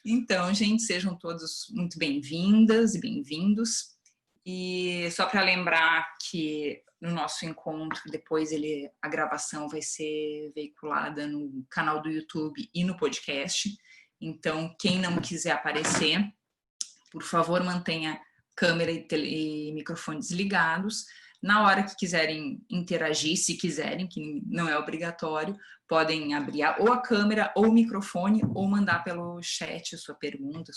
Então, gente, sejam todos muito bem-vindas e bem-vindos. E só para lembrar que no nosso encontro, depois a gravação vai ser veiculada no canal do YouTube e no podcast. Então, quem não quiser aparecer, por favor, mantenha câmera e microfone desligados. Na hora que quiserem interagir, se quiserem, que não é obrigatório, podem abrir ou a câmera ou o microfone ou mandar pelo chat a sua pergunta,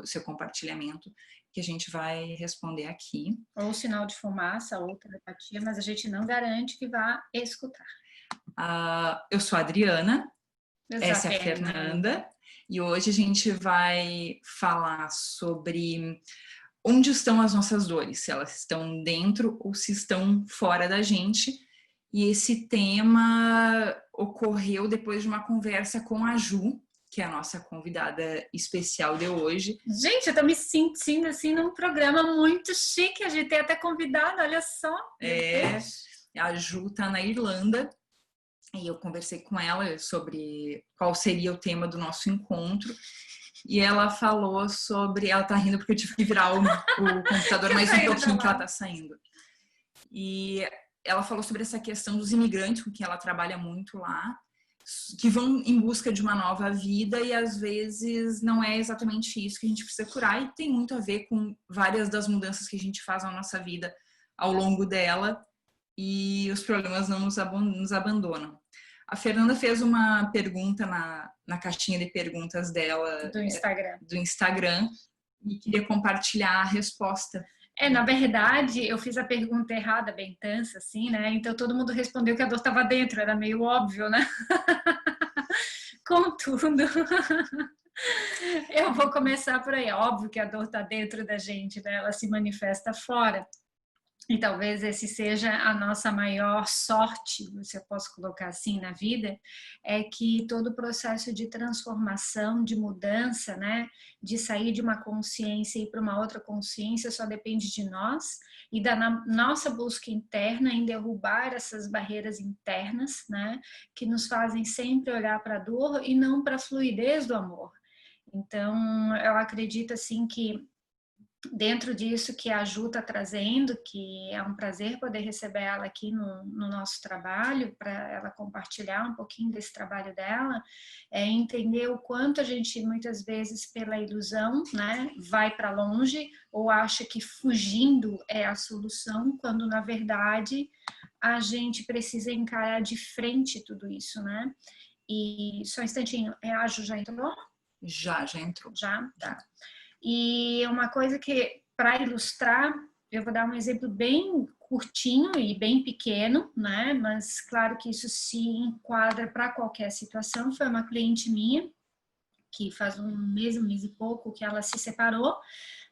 seu compartilhamento, que a gente vai responder aqui. Ou sinal de fumaça, ou telepatia, mas a gente não garante que vá escutar. Eu sou a Adriana, essa é a Fernanda, e hoje a gente vai falar sobre onde estão as nossas dores, se elas estão dentro ou se estão fora da gente. E esse tema ocorreu depois de uma conversa com a Ju, que é a nossa convidada especial de hoje. Gente, eu tô me sentindo assim num programa muito chique, a gente tem até convidado, olha só. A Ju tá na Irlanda e eu conversei com ela sobre qual seria o tema do nosso encontro. E ela falou sobre... Ela tá rindo porque eu tive que virar o computador mais um pouquinho que ela tá saindo. E ela falou sobre essa questão dos imigrantes, com quem ela trabalha muito lá, que vão em busca de uma nova vida e às vezes não é exatamente isso que a gente precisa curar, e tem muito a ver com várias das mudanças que a gente faz na nossa vida ao longo dela, e os problemas não nos abandonam. A Fernanda fez uma pergunta na caixinha de perguntas dela do Instagram e queria compartilhar a resposta. Na verdade, eu fiz a pergunta errada, bem tansa, assim, né? Então todo mundo respondeu que a dor estava dentro, era meio óbvio, né? Contudo, eu vou começar por aí. É óbvio que a dor está dentro da gente, né? Ela se manifesta fora. E talvez esse seja a nossa maior sorte, se eu posso colocar assim, na vida, é que todo o processo de transformação, de mudança, né, de sair de uma consciência e ir para uma outra consciência só depende de nós e da nossa busca interna em derrubar essas barreiras internas, né, que nos fazem sempre olhar para a dor e não para a fluidez do amor. Então, eu acredito assim que dentro disso que a Ju está trazendo, que é um prazer poder receber ela aqui no nosso trabalho, para ela compartilhar um pouquinho desse trabalho dela, entender o quanto a gente muitas vezes pela ilusão, né, vai para longe ou acha que fugindo é a solução, quando na verdade a gente precisa encarar de frente tudo isso, né? E só um instantinho, a Ju já entrou? Já entrou. Já? Tá. E uma coisa que, para ilustrar, eu vou dar um exemplo bem curtinho e bem pequeno, né? Mas claro que isso se enquadra para qualquer situação. Foi uma cliente minha, que faz um mês e pouco que ela se separou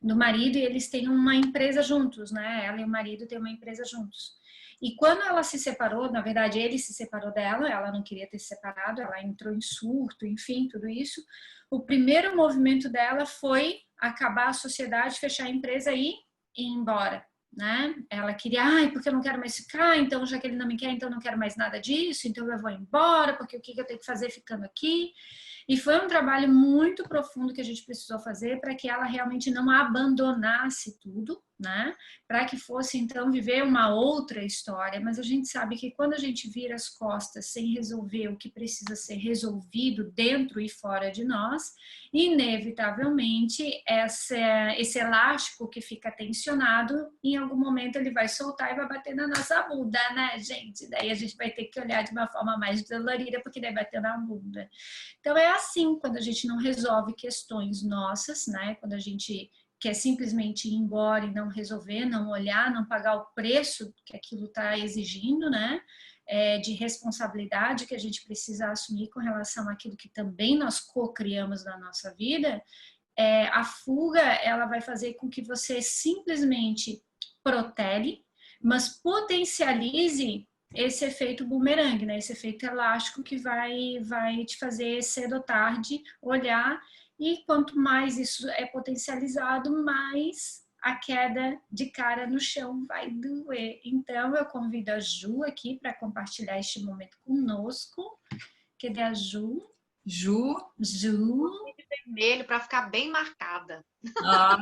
do marido, e eles têm uma empresa juntos, né? Ela e o marido têm uma empresa juntos. E quando ela se separou, na verdade ele se separou dela, ela não queria ter se separado, ela entrou em surto, enfim, tudo isso. O primeiro movimento dela foi acabar a sociedade, fechar a empresa e ir embora, né? Ela queria, porque eu não quero mais ficar, então já que ele não me quer, então eu não quero mais nada disso, então eu vou embora, porque o que eu tenho que fazer ficando aqui? E foi um trabalho muito profundo que a gente precisou fazer para que ela realmente não abandonasse tudo, né? Para que fosse então viver uma outra história. Mas a gente sabe que quando a gente vira as costas sem resolver o que precisa ser resolvido dentro e fora de nós, inevitavelmente esse elástico que fica tensionado, em algum momento ele vai soltar e vai bater na nossa bunda, né, gente? Daí a gente vai ter que olhar de uma forma mais dolorida, porque daí vai bater na bunda. Então é assim, quando a gente não resolve questões nossas, né? Quando a gente quer simplesmente ir embora e não resolver, não olhar, não pagar o preço que aquilo está exigindo, né? De responsabilidade que a gente precisa assumir com relação àquilo que também nós co-criamos na nossa vida, a fuga, ela vai fazer com que você simplesmente protele, mas potencialize esse efeito bumerangue, né? Esse efeito elástico que vai te fazer cedo ou tarde olhar, e quanto mais isso é potencializado, mais a queda de cara no chão vai doer. Então eu convido a Ju aqui para compartilhar este momento conosco. Cadê a Ju? Ju. vermelho para ficar bem marcada. Ah,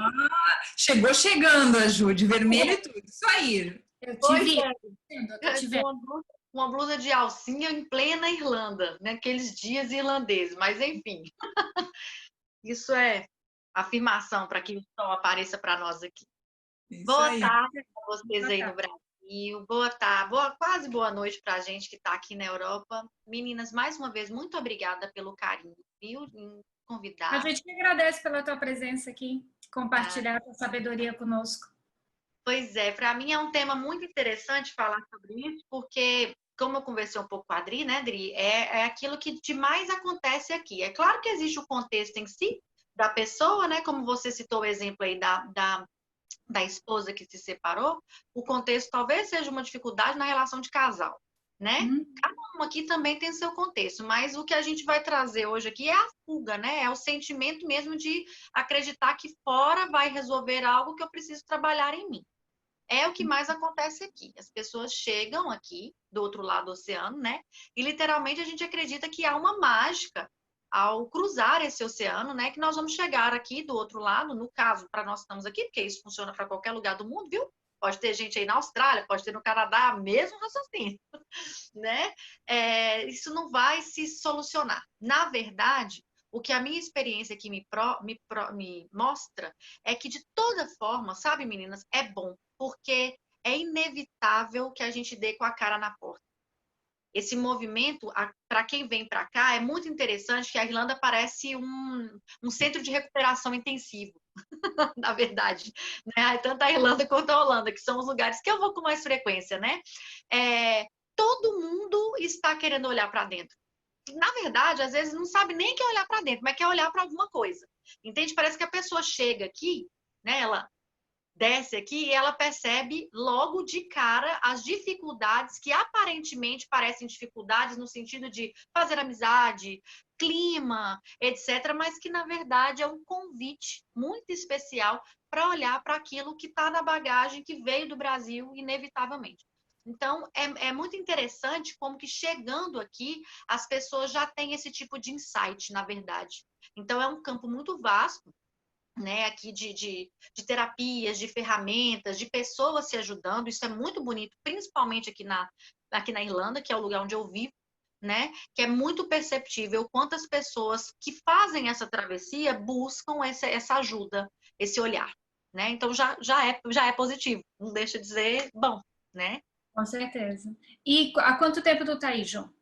chegou chegando a Ju, de vermelho e tudo. Isso aí. Eu te Pois vi. é. Eu tô te vendo. Uma blusa de alcinha em plena Irlanda, naqueles dias irlandeses, mas enfim. Isso é afirmação para que o sol apareça para nós aqui. Isso Boa aí. tarde para vocês Boa aí no tarde. Brasil. Boa tarde, quase boa noite para a gente que está aqui na Europa. Meninas, mais uma vez, muito obrigada pelo carinho, viu? Em A convidar. gente que agradece pela tua presença aqui, compartilhar a tua sabedoria conosco. Pois é, para mim é um tema muito interessante falar sobre isso, porque, como eu conversei um pouco com a Adri, né, Adri, é aquilo que de mais acontece aqui. É claro que existe o contexto em si da pessoa, né, como você citou o exemplo aí da esposa que se separou, o contexto talvez seja uma dificuldade na relação de casal, né? Cada um aqui também tem seu contexto, mas o que a gente vai trazer hoje aqui é a fuga, né? É o sentimento mesmo de acreditar que fora vai resolver algo que eu preciso trabalhar em mim. É o que mais acontece aqui. As pessoas chegam aqui, do outro lado do oceano, né? E literalmente a gente acredita que há uma mágica ao cruzar esse oceano, né? Que nós vamos chegar aqui do outro lado, no caso, para nós estamos aqui, porque isso funciona para qualquer lugar do mundo, viu? Pode ter gente aí na Austrália, pode ter no Canadá, mesmo raciocínio, né? Isso não vai se solucionar. Na verdade, o que a minha experiência aqui me mostra é que, de toda forma, sabe, meninas, é bom, porque é inevitável que a gente dê com a cara na porta. Esse movimento, para quem vem para cá, é muito interessante, que a Irlanda parece um centro de recuperação intensivo, na verdade. Né? Tanto a Irlanda quanto a Holanda, que são os lugares que eu vou com mais frequência, né? Todo mundo está querendo olhar para dentro. Na verdade, às vezes não sabe nem quer olhar para dentro, mas quer olhar para alguma coisa. Entende? Parece que a pessoa chega aqui, né? Ela desce aqui e ela percebe logo de cara as dificuldades que aparentemente parecem dificuldades no sentido de fazer amizade, clima, etc., mas que na verdade é um convite muito especial para olhar para aquilo que está na bagagem que veio do Brasil inevitavelmente. Então, é muito interessante como que chegando aqui, as pessoas já têm esse tipo de insight, na verdade. Então, é um campo muito vasto, né, aqui de terapias, de ferramentas, de pessoas se ajudando. Isso é muito bonito, principalmente aqui na Irlanda, que é o lugar onde eu vivo, né, que é muito perceptível quantas pessoas que fazem essa travessia buscam essa ajuda, esse olhar. Né? Então, já é positivo, não deixa de ser bom, né? Com certeza. E há quanto tempo tu tá aí, João?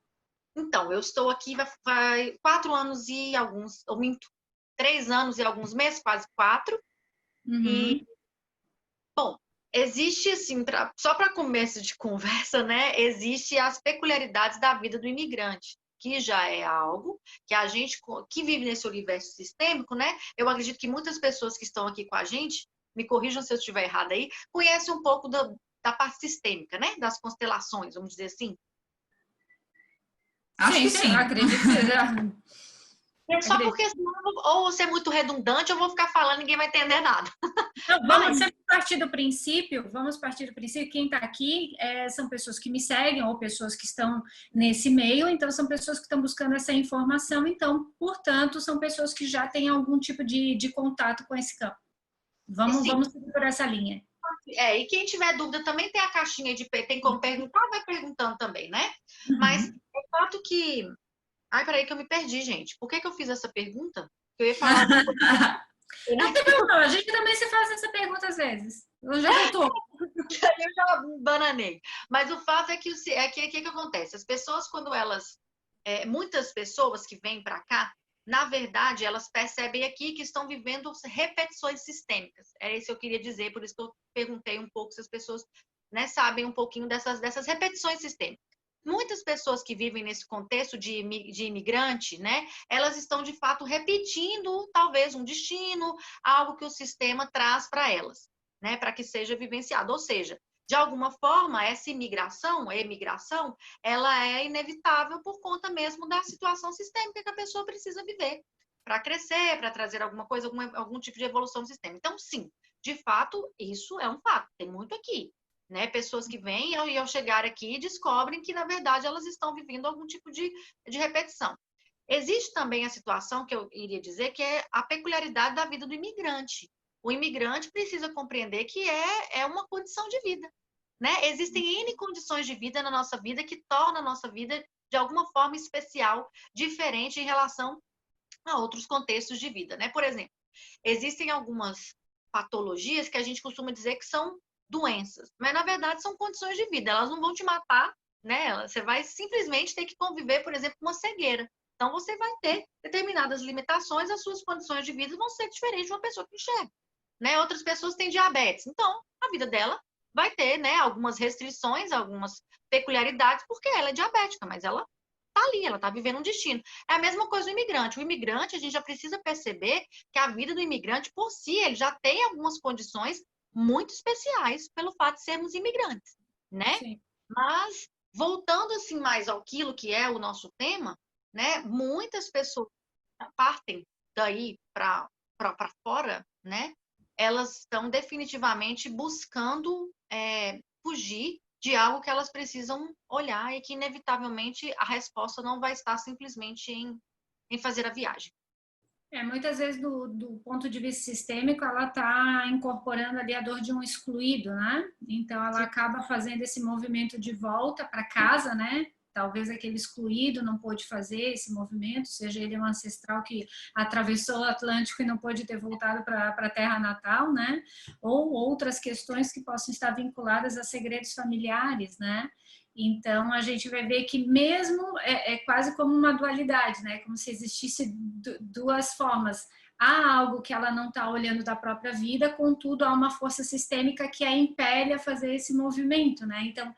Então, eu estou aqui vai 4 anos e alguns, eu minto, 3 anos e alguns meses, quase 4. E, bom, existe assim, só para começo de conversa, né? Existe as peculiaridades da vida do imigrante, que já é algo que a gente que vive nesse universo sistêmico, né? Eu acredito que muitas pessoas que estão aqui com a gente, me corrijam se eu estiver errada aí, conhecem um pouco da parte sistêmica, né? Das constelações, vamos dizer assim. Acho que sim. Acredito que É só porque senão, ou ser muito redundante, eu vou ficar falando, ninguém vai entender nada. Não, vamos partir do princípio, quem está aqui são pessoas que me seguem ou pessoas que estão nesse meio, então são pessoas que estão buscando essa informação, então, portanto, são pessoas que já têm algum tipo de contato com esse campo. Vamos seguir por essa linha. E quem tiver dúvida também tem a caixinha tem como perguntar, vai perguntando também, né? Mas é fato que... Ai, peraí que eu me perdi, gente. Por que eu fiz essa pergunta? Eu ia falar... Não tem problema, a gente também se faz essa pergunta às vezes. Eu já voltou. Eu já bananei. Mas o fato é que o que acontece? As pessoas, quando elas... muitas pessoas que vêm para cá, na verdade, elas percebem aqui que estão vivendo repetições sistêmicas. É isso que eu queria dizer, por isso que eu perguntei um pouco se as pessoas, né, sabem um pouquinho dessas repetições sistêmicas. Muitas pessoas que vivem nesse contexto de imigrante, né, elas estão de fato repetindo talvez um destino, algo que o sistema traz para elas, né, para que seja vivenciado. Ou seja, de alguma forma, essa emigração, ela é inevitável por conta mesmo da situação sistêmica que a pessoa precisa viver para crescer, para trazer alguma coisa, algum tipo de evolução do sistema. Então, sim, de fato, isso é um fato. Tem muito aqui. Né? Pessoas que vêm e ao chegar aqui descobrem que, na verdade, elas estão vivendo algum tipo de repetição. Existe também a situação que eu iria dizer que é a peculiaridade da vida do imigrante. O imigrante precisa compreender que é uma condição de vida, né? Existem N condições de vida na nossa vida que tornam a nossa vida de alguma forma especial, diferente em relação a outros contextos de vida, né? Por exemplo, existem algumas patologias que a gente costuma dizer que são doenças, mas na verdade são condições de vida, elas não vão te matar, né? Você vai simplesmente ter que conviver, por exemplo, com uma cegueira. Então você vai ter determinadas limitações, as suas condições de vida vão ser diferentes de uma pessoa que enxerga, né? Outras pessoas têm diabetes, então a vida dela vai ter, né, algumas restrições, algumas peculiaridades, porque ela é diabética, mas ela tá ali, ela tá vivendo um destino. É a mesma coisa do imigrante. O imigrante, a gente já precisa perceber que a vida do imigrante, por si, ele já tem algumas condições muito especiais pelo fato de sermos imigrantes, né? Sim. Mas, voltando assim mais àquilo que é o nosso tema, né? Muitas pessoas partem daí para fora, né? Elas estão definitivamente buscando fugir de algo que elas precisam olhar e que, inevitavelmente, a resposta não vai estar simplesmente em fazer a viagem. Muitas vezes, do ponto de vista sistêmico, ela está incorporando ali a dor de um excluído, né? Então, ela acaba fazendo esse movimento de volta para casa, né? Talvez aquele excluído não pôde fazer esse movimento, seja ele um ancestral que atravessou o Atlântico e não pôde ter voltado para a terra natal, né? Ou outras questões que possam estar vinculadas a segredos familiares, né? Então, a gente vai ver que mesmo é quase como uma dualidade, né? Como se existisse duas formas. Há algo que ela não está olhando da própria vida, contudo, há uma força sistêmica que a impele a fazer esse movimento, né? Então,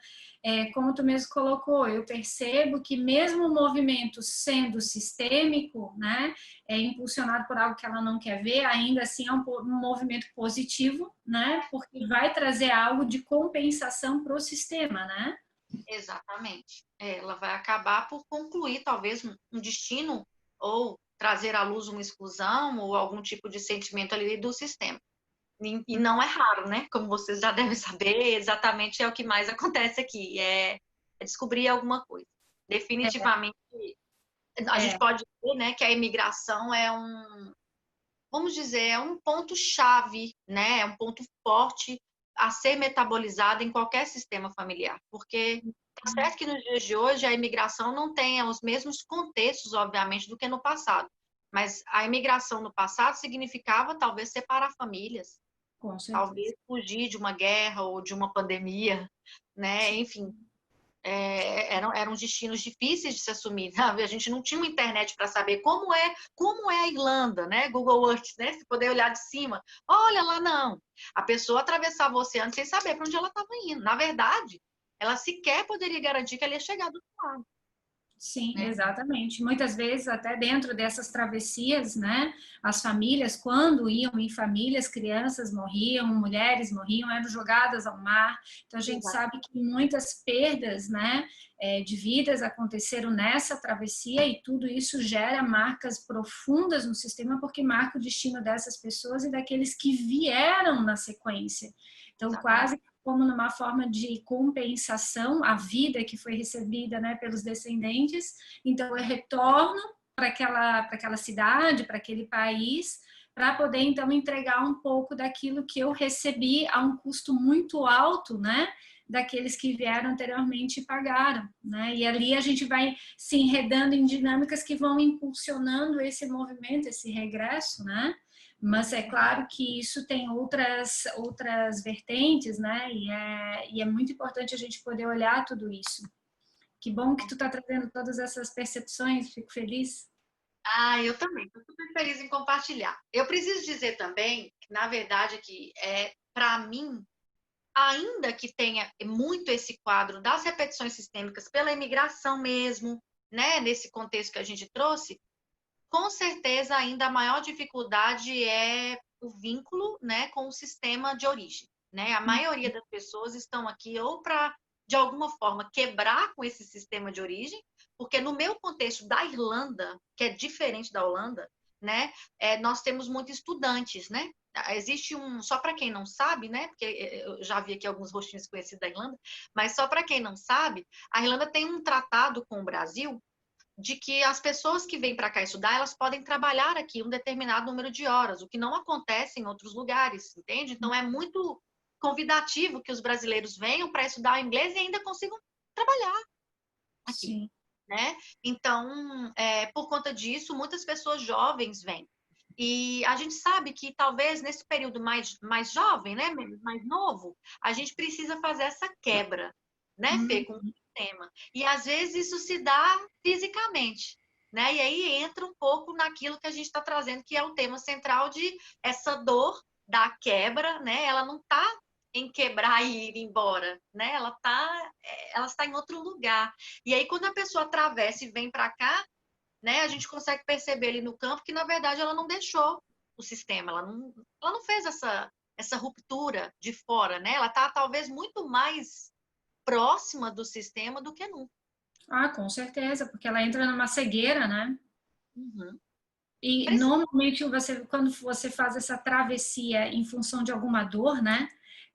como tu mesmo colocou, eu percebo que mesmo o movimento sendo sistêmico, né? Impulsionado por algo que ela não quer ver, ainda assim é um movimento positivo, né? Porque vai trazer algo de compensação para o sistema, né? Exatamente. Ela vai acabar por concluir, talvez, um destino ou trazer à luz uma exclusão ou algum tipo de sentimento ali do sistema. E não é raro, né? Como vocês já devem saber, exatamente é o que mais acontece aqui, é descobrir alguma coisa. Definitivamente, a gente pode ver, né, que a imigração vamos dizer, é um ponto-chave, né? É um ponto forte a ser metabolizado em qualquer sistema familiar, porque tá certo que nos dias de hoje a imigração não tem os mesmos contextos, obviamente, do que no passado, mas a imigração no passado significava talvez separar famílias, talvez fugir de uma guerra ou de uma pandemia, né? Enfim, eram destinos difíceis de se assumir. Sabe? A gente não tinha uma internet para saber como é a Irlanda, né? Google Earth, né? Se poder olhar de cima. Olha lá, não. A pessoa atravessava o oceano sem saber para onde ela estava indo. Na verdade, ela sequer poderia garantir que ela ia chegar do outro lado. Sim, exatamente. Muitas vezes, até dentro dessas travessias, né, as famílias, quando iam em famílias, crianças morriam, mulheres morriam, eram jogadas ao mar. Então, a gente sabe que muitas perdas, né, de vidas aconteceram nessa travessia e tudo isso gera marcas profundas no sistema, porque marca o destino dessas pessoas e daqueles que vieram na sequência. Então, quase como numa forma de compensação à vida que foi recebida, né, pelos descendentes. Então, eu retorno para aquela cidade, para aquele país, para poder, então, entregar um pouco daquilo que eu recebi a um custo muito alto, né, daqueles que vieram anteriormente e pagaram, né? E ali a gente vai se enredando em dinâmicas que vão impulsionando esse movimento, esse regresso, né? Mas é claro que isso tem outras vertentes, né? E é muito importante a gente poder olhar tudo isso. Que bom que tu está trazendo todas essas percepções, fico feliz. Eu também, estou super feliz em compartilhar. Eu preciso dizer também, que, na verdade, que para mim, ainda que tenha muito esse quadro das repetições sistêmicas pela imigração mesmo, né? Nesse contexto que a gente trouxe, com certeza, ainda a maior dificuldade é o vínculo, né, com o sistema de origem, né? A maioria das pessoas estão aqui ou para, de alguma forma, quebrar com esse sistema de origem, porque no meu contexto da Irlanda, que é diferente da Holanda, né, nós temos muitos estudantes, né? Existe só para quem não sabe, né? Porque eu já vi aqui alguns rostinhos conhecidos da Irlanda, mas só para quem não sabe, a Irlanda tem um tratado com o Brasil de que as pessoas que vêm para cá estudar, elas podem trabalhar aqui um determinado número de horas, o que não acontece em outros lugares, entende? Então, é muito convidativo que os brasileiros venham para estudar inglês e ainda consigam trabalhar aqui, Sim. né? Então, por conta disso, muitas pessoas jovens vêm. E a gente sabe que talvez nesse período mais jovem, né, mais novo, a gente precisa fazer essa quebra, né, Fê, com o sistema. E às vezes isso se dá fisicamente, né? E aí entra um pouco naquilo que a gente está trazendo, que é o tema central de essa dor da quebra, né? Ela não está em quebrar e ir embora, né? Ela está em outro lugar. E aí quando a pessoa atravessa e vem para cá, né, a gente consegue perceber ali no campo que, na verdade, ela não deixou o sistema, ela não fez essa ruptura de fora, né? Ela está, talvez, muito mais próxima do sistema do que nunca. Ah, com certeza, porque ela entra numa cegueira, né? Uhum. E normalmente quando você faz essa travessia em função de alguma dor, né?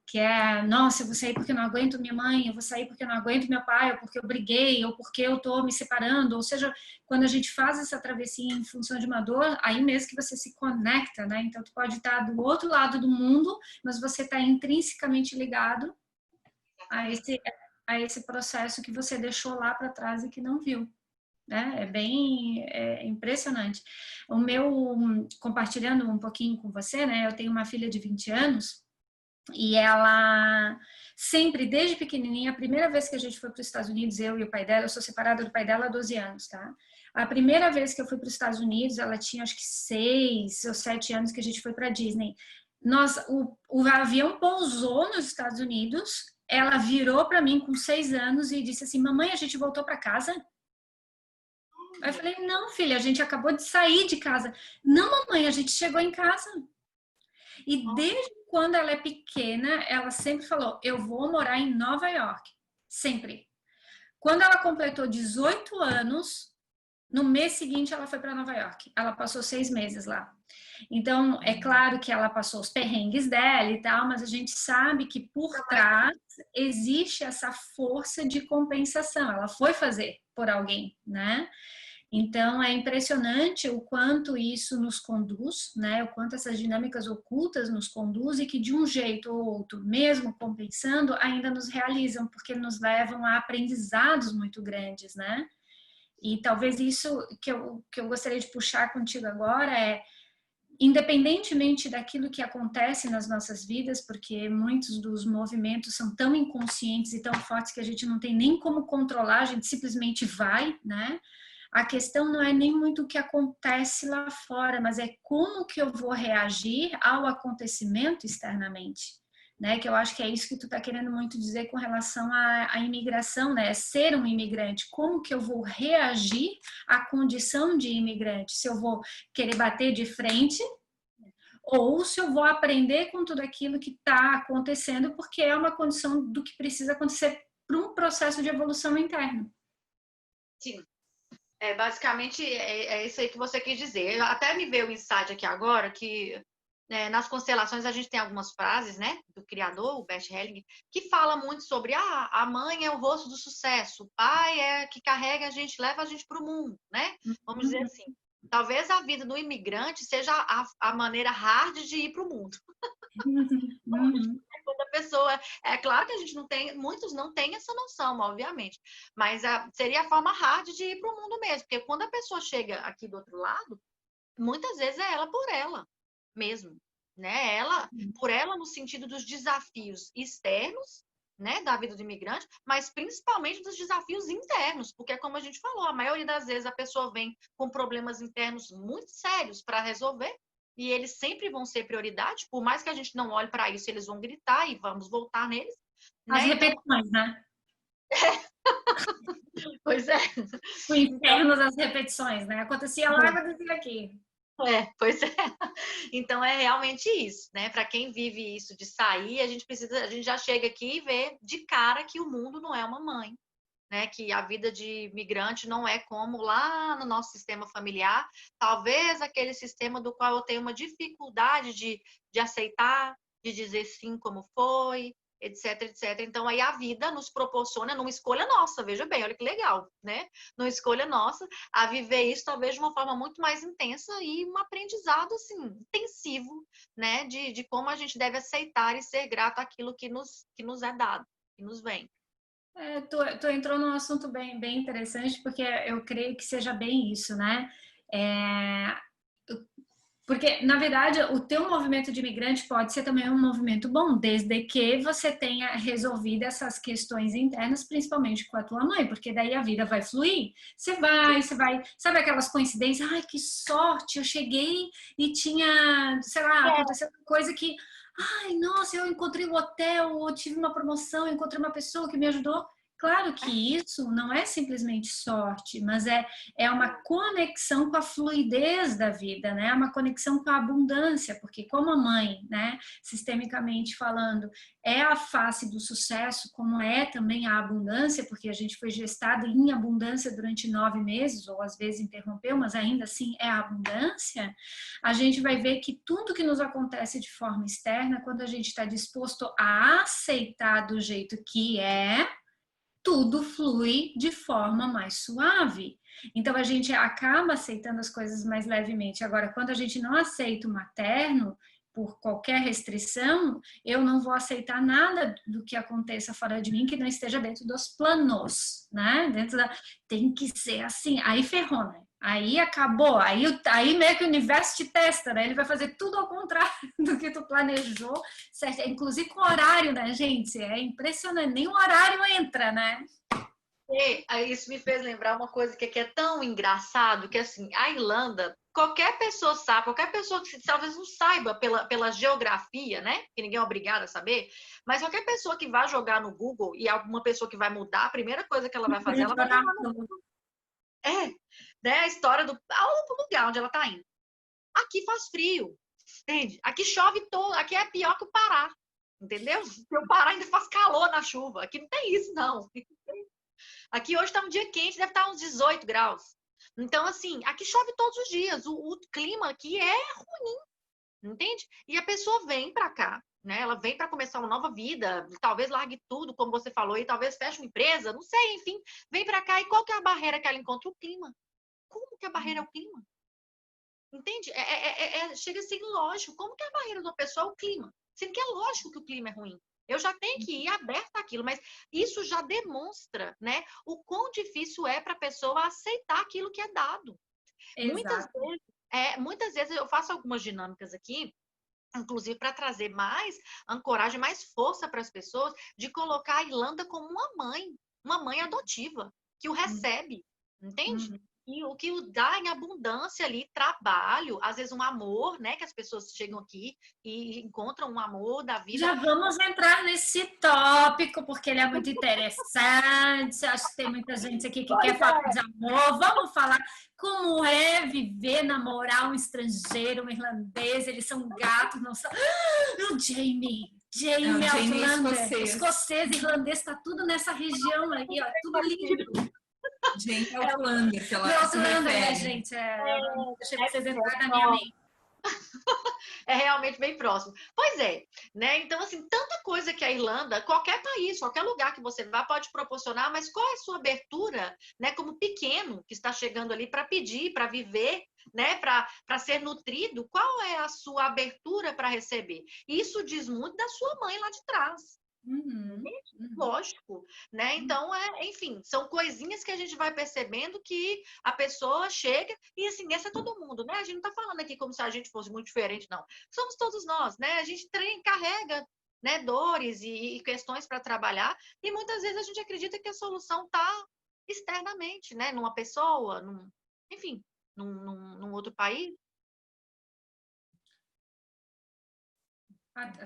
Que é, nossa, eu vou sair porque eu não aguento minha mãe, eu vou sair porque eu não aguento meu pai, ou porque eu briguei, ou porque eu tô me separando, ou seja, quando a gente faz essa travessia em função de uma dor, aí mesmo que você se conecta, né? Então tu pode estar do outro lado do mundo, mas você está intrinsecamente ligado a esse processo que você deixou lá para trás e que não viu. Né? É impressionante. Compartilhando um pouquinho com você, né? Eu tenho uma filha de 20 anos e ela sempre, desde pequenininha, a primeira vez que a gente foi para os Estados Unidos, eu e o pai dela, eu sou separada do pai dela há 12 anos, tá? A primeira vez que eu fui para os Estados Unidos, ela tinha acho que 6 ou 7 anos que a gente foi para Disney. O avião pousou nos Estados Unidos, ela virou para mim com 6 anos e disse assim, mamãe, a gente voltou para casa? Aí eu falei, não, filha, a gente acabou de sair de casa. Não, mamãe, a gente chegou em casa. E desde quando ela é pequena, ela sempre falou, eu vou morar em Nova York. Sempre. Quando ela completou 18 anos, no mês seguinte ela foi para Nova York. Ela passou 6 meses lá. Então, é claro que ela passou os perrengues dela e tal, mas a gente sabe que por trás existe essa força de compensação. Ela foi fazer por alguém, né? Então, é impressionante o quanto isso nos conduz, né? O quanto essas dinâmicas ocultas nos conduzem e que de um jeito ou outro, mesmo compensando, ainda nos realizam, porque nos levam a aprendizados muito grandes, né? E talvez isso que eu gostaria de puxar contigo agora é, independentemente daquilo que acontece nas nossas vidas, porque muitos dos movimentos são tão inconscientes e tão fortes que a gente não tem nem como controlar, a gente simplesmente vai, né? A questão não é nem muito o que acontece lá fora, mas é como que eu vou reagir ao acontecimento externamente, né? Que eu acho que é isso que tu tá querendo muito dizer com relação à imigração, né? É ser um imigrante. Como que eu vou reagir à condição de imigrante? Se eu vou querer bater de frente ou se eu vou aprender com tudo aquilo que está acontecendo, porque é uma condição do que precisa acontecer para um processo de evolução interna. Sim. Basicamente, é isso aí que você quis dizer. Até me veio o insight aqui agora, que nas constelações a gente tem algumas frases, né, do criador, o Bert Helling, que fala muito sobre a mãe é o rosto do sucesso, o pai é que carrega a gente, leva a gente para o mundo, né? Vamos dizer assim. Talvez a vida do imigrante seja a maneira hard de ir para o mundo. Quando a pessoa... É claro que a gente não tem... Muitos não têm essa noção, obviamente. Mas seria a forma hard de ir para o mundo mesmo. Porque quando a pessoa chega aqui do outro lado, muitas vezes é ela por ela mesmo. Né? Ela por ela no sentido dos desafios externos, né, da vida do imigrante, mas principalmente dos desafios internos, porque como a gente falou, a maioria das vezes a pessoa vem com problemas internos muito sérios para resolver, e eles sempre vão ser prioridade, por mais que a gente não olhe para isso, eles vão gritar e vamos voltar neles. As repetições, né? Pois é. O inferno das repetições, né? Acontecia lá, acontecia aqui. Pois é. Então é realmente isso, né? Para quem vive isso de sair, a gente já chega aqui e vê de cara que o mundo não é uma mãe, né? Que a vida de migrante não é como lá no nosso sistema familiar, talvez aquele sistema do qual eu tenho uma dificuldade de aceitar, de dizer sim como foi, etc, etc. Então, aí a vida nos proporciona, numa escolha nossa, veja bem, olha que legal, né? Numa escolha nossa, a viver isso talvez de uma forma muito mais intensa e um aprendizado, assim, intensivo, né? De como a gente deve aceitar e ser grato àquilo que nos é dado, que nos vem. Tu entrou num assunto bem interessante, porque eu creio que seja bem isso, né? Porque, na verdade, o teu movimento de imigrante pode ser também um movimento bom, desde que você tenha resolvido essas questões internas, principalmente com a tua mãe, porque daí a vida vai fluir. Você vai, sabe aquelas coincidências? Ai, que sorte, eu cheguei e tinha, sei lá, aconteceu uma coisa que, ai, nossa, eu encontrei um hotel, eu tive uma promoção, eu encontrei uma pessoa que me ajudou. Claro que isso não é simplesmente sorte, mas é uma conexão com a fluidez da vida, né? Uma conexão com a abundância, porque como a mãe, né, sistemicamente falando, é a face do sucesso, como é também a abundância, porque a gente foi gestado em abundância durante 9 meses, ou às vezes interrompeu, mas ainda assim é a abundância, a gente vai ver que tudo que nos acontece de forma externa, quando a gente está disposto a aceitar do jeito que é, tudo flui de forma mais suave. Então a gente acaba aceitando as coisas mais levemente. Agora, quando a gente não aceita o materno, por qualquer restrição, eu não vou aceitar nada do que aconteça fora de mim que não esteja dentro dos planos, né? Tem que ser assim. Aí ferrou, né? Aí acabou, aí meio que o universo te testa, né? Ele vai fazer tudo ao contrário do que tu planejou, certo? Inclusive com horário, né, gente? É impressionante, nem o horário entra, né? Isso me fez lembrar uma coisa que é tão engraçado, que assim, a Irlanda, qualquer pessoa sabe, qualquer pessoa que talvez não saiba pela geografia, né? Que ninguém é obrigado a saber, mas qualquer pessoa que vai jogar no Google e alguma pessoa que vai mudar, a primeira coisa que ela vai fazer, ela vai jogar no Google. Né? A história do lugar onde ela tá indo. Aqui faz frio, entende? Aqui chove todo, aqui é pior que o Pará, entendeu? Porque o Pará ainda faz calor na chuva, aqui não tem isso, não. Aqui hoje tá um dia quente, deve estar uns 18 graus. Então, assim, aqui chove todos os dias, o clima aqui é ruim, entende? E a pessoa vem pra cá, né? Ela vem para começar uma nova vida, talvez largue tudo, como você falou, e talvez feche uma empresa, não sei, enfim, vem para cá e qual que é a barreira que ela encontra? O clima. Como que a barreira é o clima? Entende? Chega a ser ilógico. Como que a barreira de uma pessoa é o clima? Sendo que é lógico que o clima é ruim. Eu já tenho que ir aberta àquilo, mas isso já demonstra, né, o quão difícil é para a pessoa aceitar aquilo que é dado. Muitas vezes eu faço algumas dinâmicas aqui, inclusive para trazer mais ancoragem, mais força para as pessoas, de colocar a Irlanda como uma mãe adotiva, que o recebe, entende? E o que o dá em abundância ali, trabalho, às vezes um amor, né? Que as pessoas chegam aqui e encontram um amor da vida. Já vamos entrar nesse tópico, porque ele é muito interessante. Acho que tem muita gente aqui que quer falar de amor. Vamos falar como é viver, namorar um estrangeiro, um irlandês. Eles são gatos, não são... O Jamie Outlander, escocês, irlandês, tá tudo nessa região aí, ó, tudo lindo. Gente, Outlander, que ela Outlander, né, gente? Deixa vocês entrarem na minha mente. É realmente bem próximo. Pois é, né? Então, assim, tanta coisa que a Irlanda, qualquer país, qualquer lugar que você vá pode proporcionar, mas qual é a sua abertura, né? Como pequeno que está chegando ali para pedir, para viver, né? Para ser nutrido, qual é a sua abertura para receber? Isso diz muito da sua mãe lá de trás. Lógico, né? Então, enfim, são coisinhas que a gente vai percebendo que a pessoa chega e, assim, essa é todo mundo, né? A gente não tá falando aqui como se a gente fosse muito diferente, não. Somos todos nós, né? A gente carrega, né, dores e questões para trabalhar e muitas vezes a gente acredita que a solução tá externamente, né? Numa pessoa, enfim, num outro país.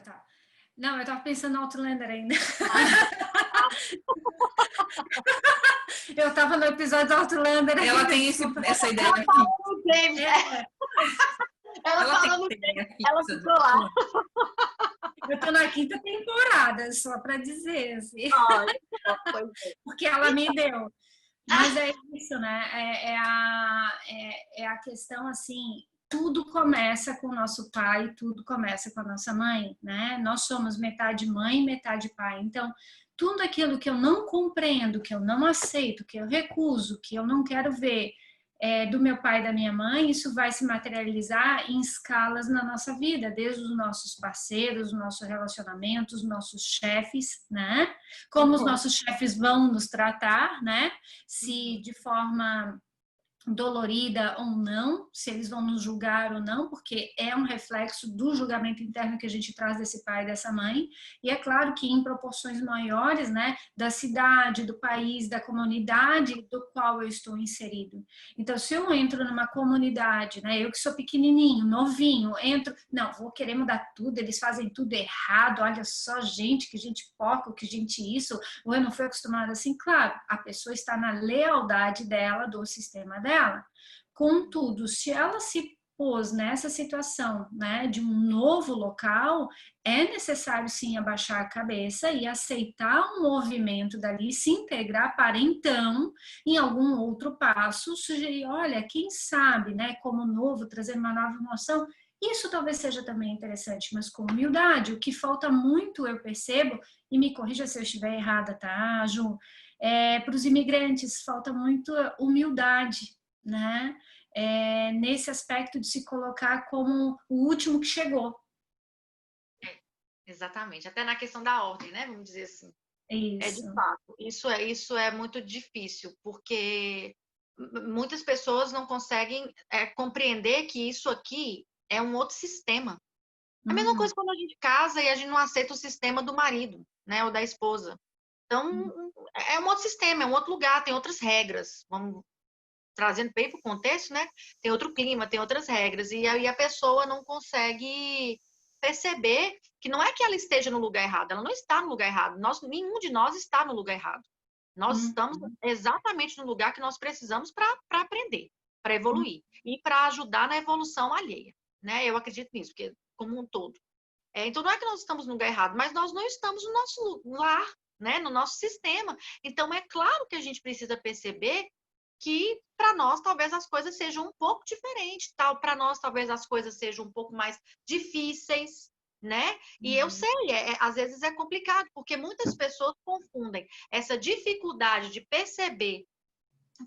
Tá. Não, eu tava pensando no Outlander ainda. Eu tava no episódio do Outlander. Ela tem essa ideia fixa. Ela ficou lá. Eu tô na 5ª temporada, só para dizer, assim. Porque ela me deu. Mas é isso, né? É a questão, assim, tudo começa com o nosso pai, tudo começa com a nossa mãe, né? Nós somos metade mãe, metade pai. Então, tudo aquilo que eu não compreendo, que eu não aceito, que eu recuso, que eu não quero ver do meu pai e da minha mãe, isso vai se materializar em escalas na nossa vida, desde os nossos parceiros, os nossos relacionamentos, os nossos chefes, né? Como os nossos chefes vão nos tratar, né? Se de forma dolorida ou não, se eles vão nos julgar ou não, porque é um reflexo do julgamento interno que a gente traz desse pai e dessa mãe, e é claro que em proporções maiores, né, da cidade, do país, da comunidade do qual eu estou inserido. Então, se eu entro numa comunidade, né, eu que sou pequenininho, novinho, entro, não, vou querer mudar tudo, eles fazem tudo errado, olha só, gente, que gente porca, que gente isso, ou eu não fui acostumada assim, claro, a pessoa está na lealdade dela, do sistema dela. Contudo, se ela se pôs nessa situação, né, de um novo local, é necessário sim abaixar a cabeça e aceitar o movimento dali, se integrar para então, em algum outro passo, sugerir, olha, quem sabe, né, como novo, trazer uma nova emoção. Isso talvez seja também interessante, mas com humildade. O que falta muito, eu percebo, e me corrija se eu estiver errada, tá, Ju? Para os imigrantes, falta muito humildade, né? Nesse aspecto de se colocar como o último que chegou. Exatamente, até na questão da ordem, né? Vamos dizer assim. Isso. De fato, isso é muito difícil, porque muitas pessoas não conseguem compreender que isso aqui é um outro sistema. A mesma coisa quando a gente casa e a gente não aceita o sistema do marido, né? Ou da esposa. Então, é um outro sistema, é um outro lugar, tem outras regras. Vamos trazendo bem para o contexto, né? Tem outro clima, tem outras regras. E aí a pessoa não consegue perceber que não é que ela esteja no lugar errado, ela não está no lugar errado. Nenhum de nós está no lugar errado. Nós estamos exatamente no lugar que nós precisamos para aprender, para evoluir e para ajudar na evolução alheia, né? Eu acredito nisso, porque como um todo. Então não é que nós estamos no lugar errado, mas nós não estamos no nosso lar, né? No nosso sistema. Então é claro que a gente precisa perceber que para nós talvez as coisas sejam um pouco diferentes, para nós talvez as coisas sejam um pouco mais difíceis, né? E eu sei, às vezes é complicado, porque muitas pessoas confundem essa dificuldade de perceber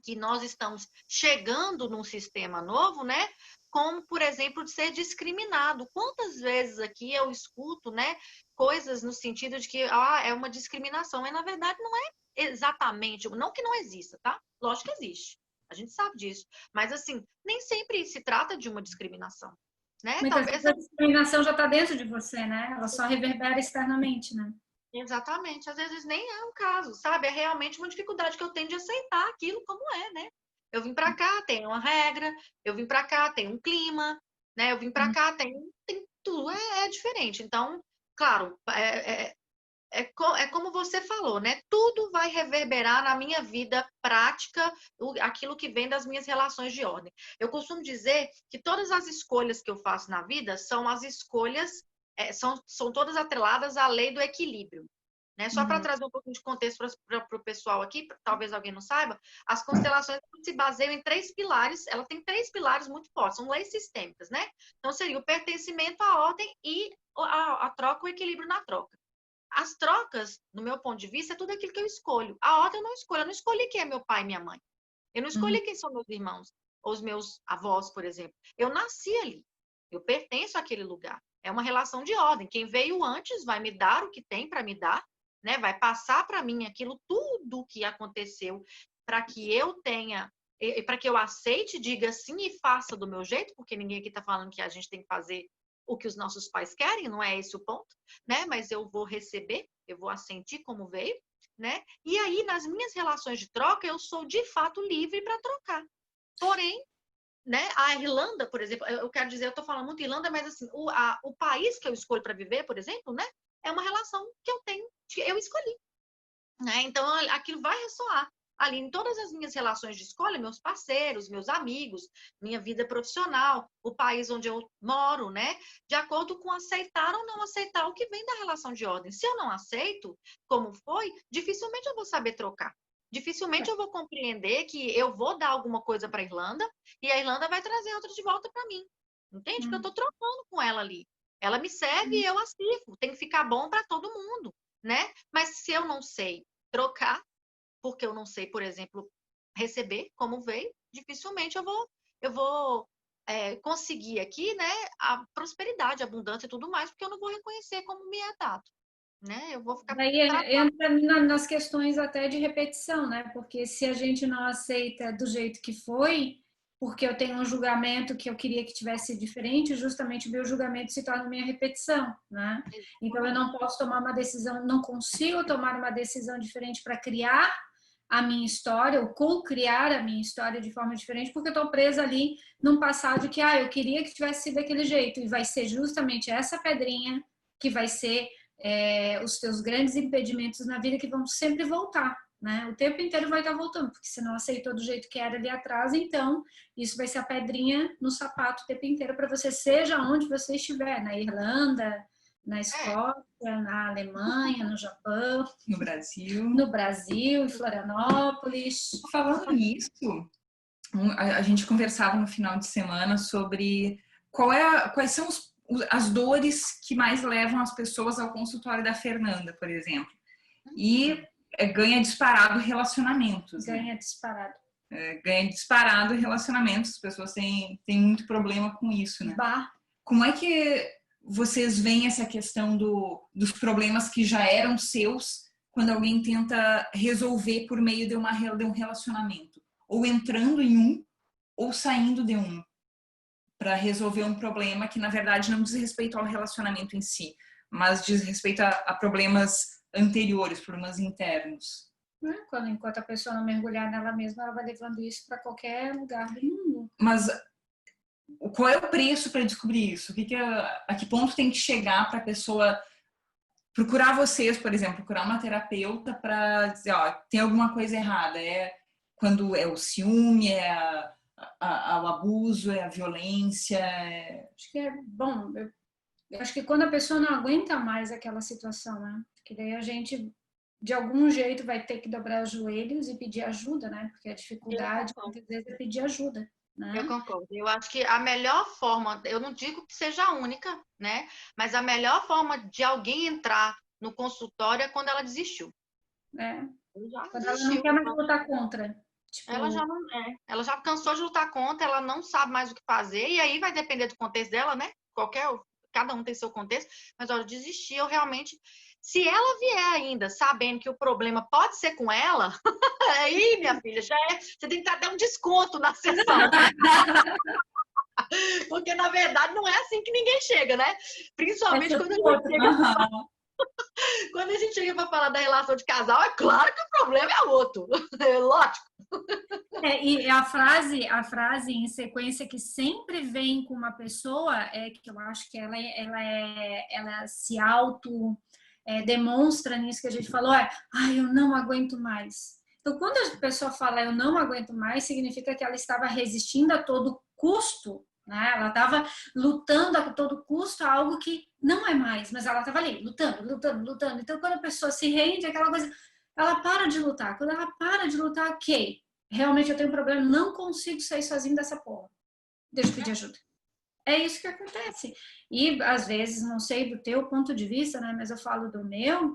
que nós estamos chegando num sistema novo, né? Como, por exemplo, de ser discriminado. Quantas vezes aqui eu escuto, né, coisas no sentido de que é uma discriminação, mas na verdade não é exatamente, não que não exista, tá? Lógico que existe, a gente sabe disso, mas assim, nem sempre se trata de uma discriminação, né? Muitas vezes a discriminação já está dentro de você, né? Ela só reverbera externamente, né? Exatamente, às vezes nem é um caso, sabe? É realmente uma dificuldade que eu tenho de aceitar aquilo como é, né? Eu vim para cá, tem uma regra, eu vim para cá, tem um clima, né? Eu vim para cá, tem tudo, é diferente. Então, claro, é como você falou, né? Tudo vai reverberar na minha vida prática, aquilo que vem das minhas relações de ordem. Eu costumo dizer que todas as escolhas que eu faço na vida são as escolhas, são todas atreladas à lei do equilíbrio. Né? Só para trazer um pouquinho de contexto para o pessoal aqui, talvez alguém não saiba, as constelações se baseiam em 3 pilares, ela tem 3 pilares muito fortes, são leis sistêmicas, né? Então seria o pertencimento à ordem e a troca, o equilíbrio na troca. As trocas, no meu ponto de vista, é tudo aquilo que eu escolho. A ordem eu não escolhi quem é meu pai e minha mãe. Eu não escolhi quem são meus irmãos, ou os meus avós, por exemplo. Eu nasci ali, eu pertenço àquele lugar. É uma relação de ordem. Quem veio antes vai me dar o que tem para me dar, né? Vai passar para mim aquilo tudo que aconteceu para que eu tenha, para que eu aceite, diga sim e faça do meu jeito, porque ninguém aqui está falando que a gente tem que fazer o que os nossos pais querem, não é esse o ponto, né? Mas eu vou receber, eu vou assentir como veio, né? E aí, nas minhas relações de troca, eu sou de fato livre para trocar. Porém, né, a Irlanda, por exemplo, eu quero dizer, eu estou falando muito Irlanda, mas assim, o país que eu escolho para viver, por exemplo, né? É uma relação que eu tenho, que eu escolhi. Né? Então, aquilo vai ressoar ali em todas as minhas relações de escolha, meus parceiros, meus amigos, minha vida profissional, o país onde eu moro, né? De acordo com aceitar ou não aceitar o que vem da relação de ordem. Se eu não aceito, como foi, dificilmente eu vou saber trocar. Dificilmente eu vou compreender que eu vou dar alguma coisa para a Irlanda e a Irlanda vai trazer outra de volta para mim. Entende? Porque eu tô trocando com ela ali. Ela me serve e eu a sirvo. Tem que ficar bom para todo mundo, né? Mas se eu não sei trocar, porque eu não sei, por exemplo, receber como veio, dificilmente eu vou conseguir aqui, né, a prosperidade, a abundância e tudo mais, porque eu não vou reconhecer como me é dado, né? Eu vou ficar Daí entra nas questões até de repetição, né? Porque se a gente não aceita do jeito que foi, porque eu tenho um julgamento que eu queria que tivesse diferente, justamente o meu julgamento se torna minha repetição, né? Então eu não posso tomar uma decisão, não consigo tomar uma decisão diferente para criar a minha história, ou co-criar a minha história de forma diferente, porque eu estou presa ali num passado que, eu queria que tivesse sido daquele jeito, e vai ser justamente essa pedrinha que vai ser os teus grandes impedimentos na vida que vão sempre voltar, né? O tempo inteiro vai estar voltando, porque você não aceitou do jeito que era ali atrás, então isso vai ser a pedrinha no sapato o tempo inteiro para você, seja onde você estiver, na Irlanda, na Escócia, na Alemanha, no Japão, no Brasil, em Florianópolis. Falando nisso, a gente conversava no final de semana sobre quais são as dores que mais levam as pessoas ao consultório da Fernanda, por exemplo. E ganha disparado relacionamentos. Ganha disparado. Ganha disparado relacionamentos. As pessoas têm muito problema com isso, né? Como é que vocês veem essa questão dos problemas que já eram seus quando alguém tenta resolver por meio de um relacionamento? Ou entrando em um, ou saindo de um, para resolver um problema que, na verdade, não diz respeito ao relacionamento em si, mas diz respeito a problemas anteriores, problemas internos. Enquanto a pessoa não mergulhar nela mesma, ela vai levando isso para qualquer lugar do mundo. Mas qual é o preço para descobrir isso? A que ponto tem que chegar para a pessoa procurar vocês, por exemplo, procurar uma terapeuta para dizer, tem alguma coisa errada? É quando é o ciúme, é o abuso, é a violência? Acho que bom. Eu acho que quando a pessoa não aguenta mais aquela situação, né? Porque daí a gente, de algum jeito, vai ter que dobrar os joelhos e pedir ajuda, né? Porque a dificuldade, muitas vezes, é pedir ajuda. Né? Eu concordo. Eu acho que a melhor forma, eu não digo que seja a única, né? Mas a melhor forma de alguém entrar no consultório é quando ela desistiu. Quando ela não quer mais lutar contra. Tipo, ela já cansou de lutar contra, ela não sabe mais o que fazer, e aí vai depender do contexto dela, né? Cada um tem seu contexto, mas olha, desistir, eu realmente. Se ela vier ainda sabendo que o problema pode ser com ela, aí, minha filha, você tem que dar até um desconto na sessão. Porque, na verdade, não é assim que ninguém chega, né? Principalmente quando a gente chega para falar da relação de casal, é claro que o problema é outro. É lógico. E a frase em sequência que sempre vem com uma pessoa é que eu acho que ela se demonstra nisso que a gente falou, eu não aguento mais. Então, quando a pessoa fala eu não aguento mais, significa que ela estava resistindo a todo custo, né? Ela estava lutando a todo custo a algo que não é mais, mas ela estava ali, lutando. Então, quando a pessoa se rende, aquela coisa, ela para de lutar. Quando ela para de lutar, ok, realmente eu tenho um problema, não consigo sair sozinho dessa porra. Deixa eu pedir ajuda. É isso que acontece. E, às vezes, não sei do teu ponto de vista, né, mas eu falo do meu,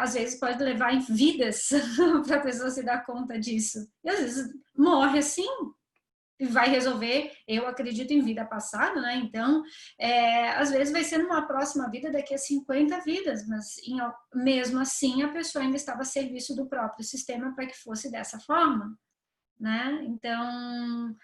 às vezes pode levar em vidas para a pessoa se dar conta disso. E, às vezes, morre assim e vai resolver, eu acredito em vida passada, né? Então, às vezes vai ser numa próxima vida daqui a 50 vidas, mas mesmo assim a pessoa ainda estava a serviço do próprio sistema para que fosse dessa forma. Né? Então,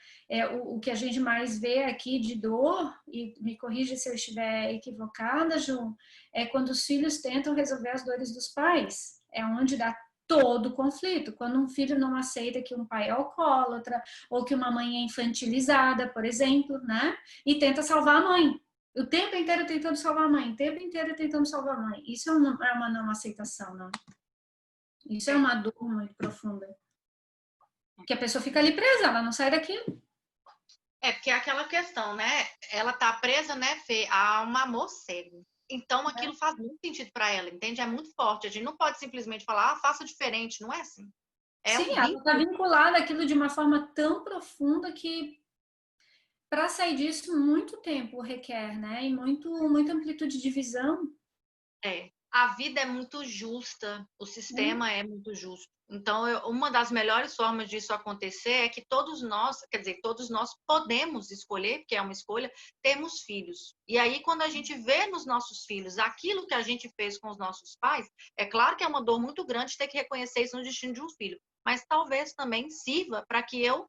o que a gente mais vê aqui de dor, e me corrija se eu estiver equivocada, Ju, é quando os filhos tentam resolver as dores dos pais. É onde dá todo o conflito. Quando um filho não aceita que um pai é alcoólatra, ou que uma mãe é infantilizada, por exemplo, né? E tenta salvar a mãe. O tempo inteiro tentando salvar a mãe, o tempo inteiro tentando salvar a mãe. Isso é uma não aceitação, não. Isso é uma dor muito profunda. Que a pessoa fica ali presa, ela não sai daquilo. Porque é aquela questão, né? Ela tá presa, né, Fê, a um amor cego. Então, aquilo faz muito sentido para ela, entende? É muito forte. A gente não pode simplesmente falar, faça diferente, não é assim. Sim, ela está vinculada àquilo de uma forma tão profunda que para sair disso, muito tempo requer, né? E muita amplitude de visão. A vida é muito justa, o sistema é muito justo. Então, uma das melhores formas disso acontecer é que todos nós, quer dizer, todos nós podemos escolher, porque é uma escolha, termos filhos. E aí, quando a gente vê nos nossos filhos aquilo que a gente fez com os nossos pais, é claro que é uma dor muito grande ter que reconhecer isso no destino de um filho, mas talvez também sirva para que eu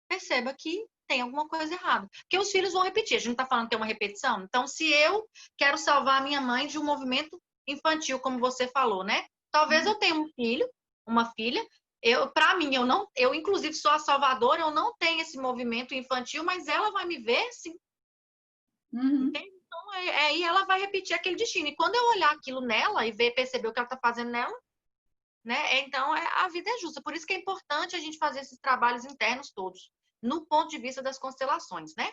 perceba que tem alguma coisa errada. Porque os filhos vão repetir, a gente não está falando que é uma repetição. Então, se eu quero salvar a minha mãe de um movimento infantil, como você falou, né? Talvez eu tenha um filho, uma filha, para mim, eu inclusive sou a salvadora, eu não tenho esse movimento infantil, mas ela vai me ver, sim. Entende? Então, aí ela vai repetir aquele destino. E quando eu olhar aquilo nela e perceber o que ela está fazendo nela, né? Então, a vida é justa. Por isso que é importante a gente fazer esses trabalhos internos todos, no ponto de vista das constelações, né?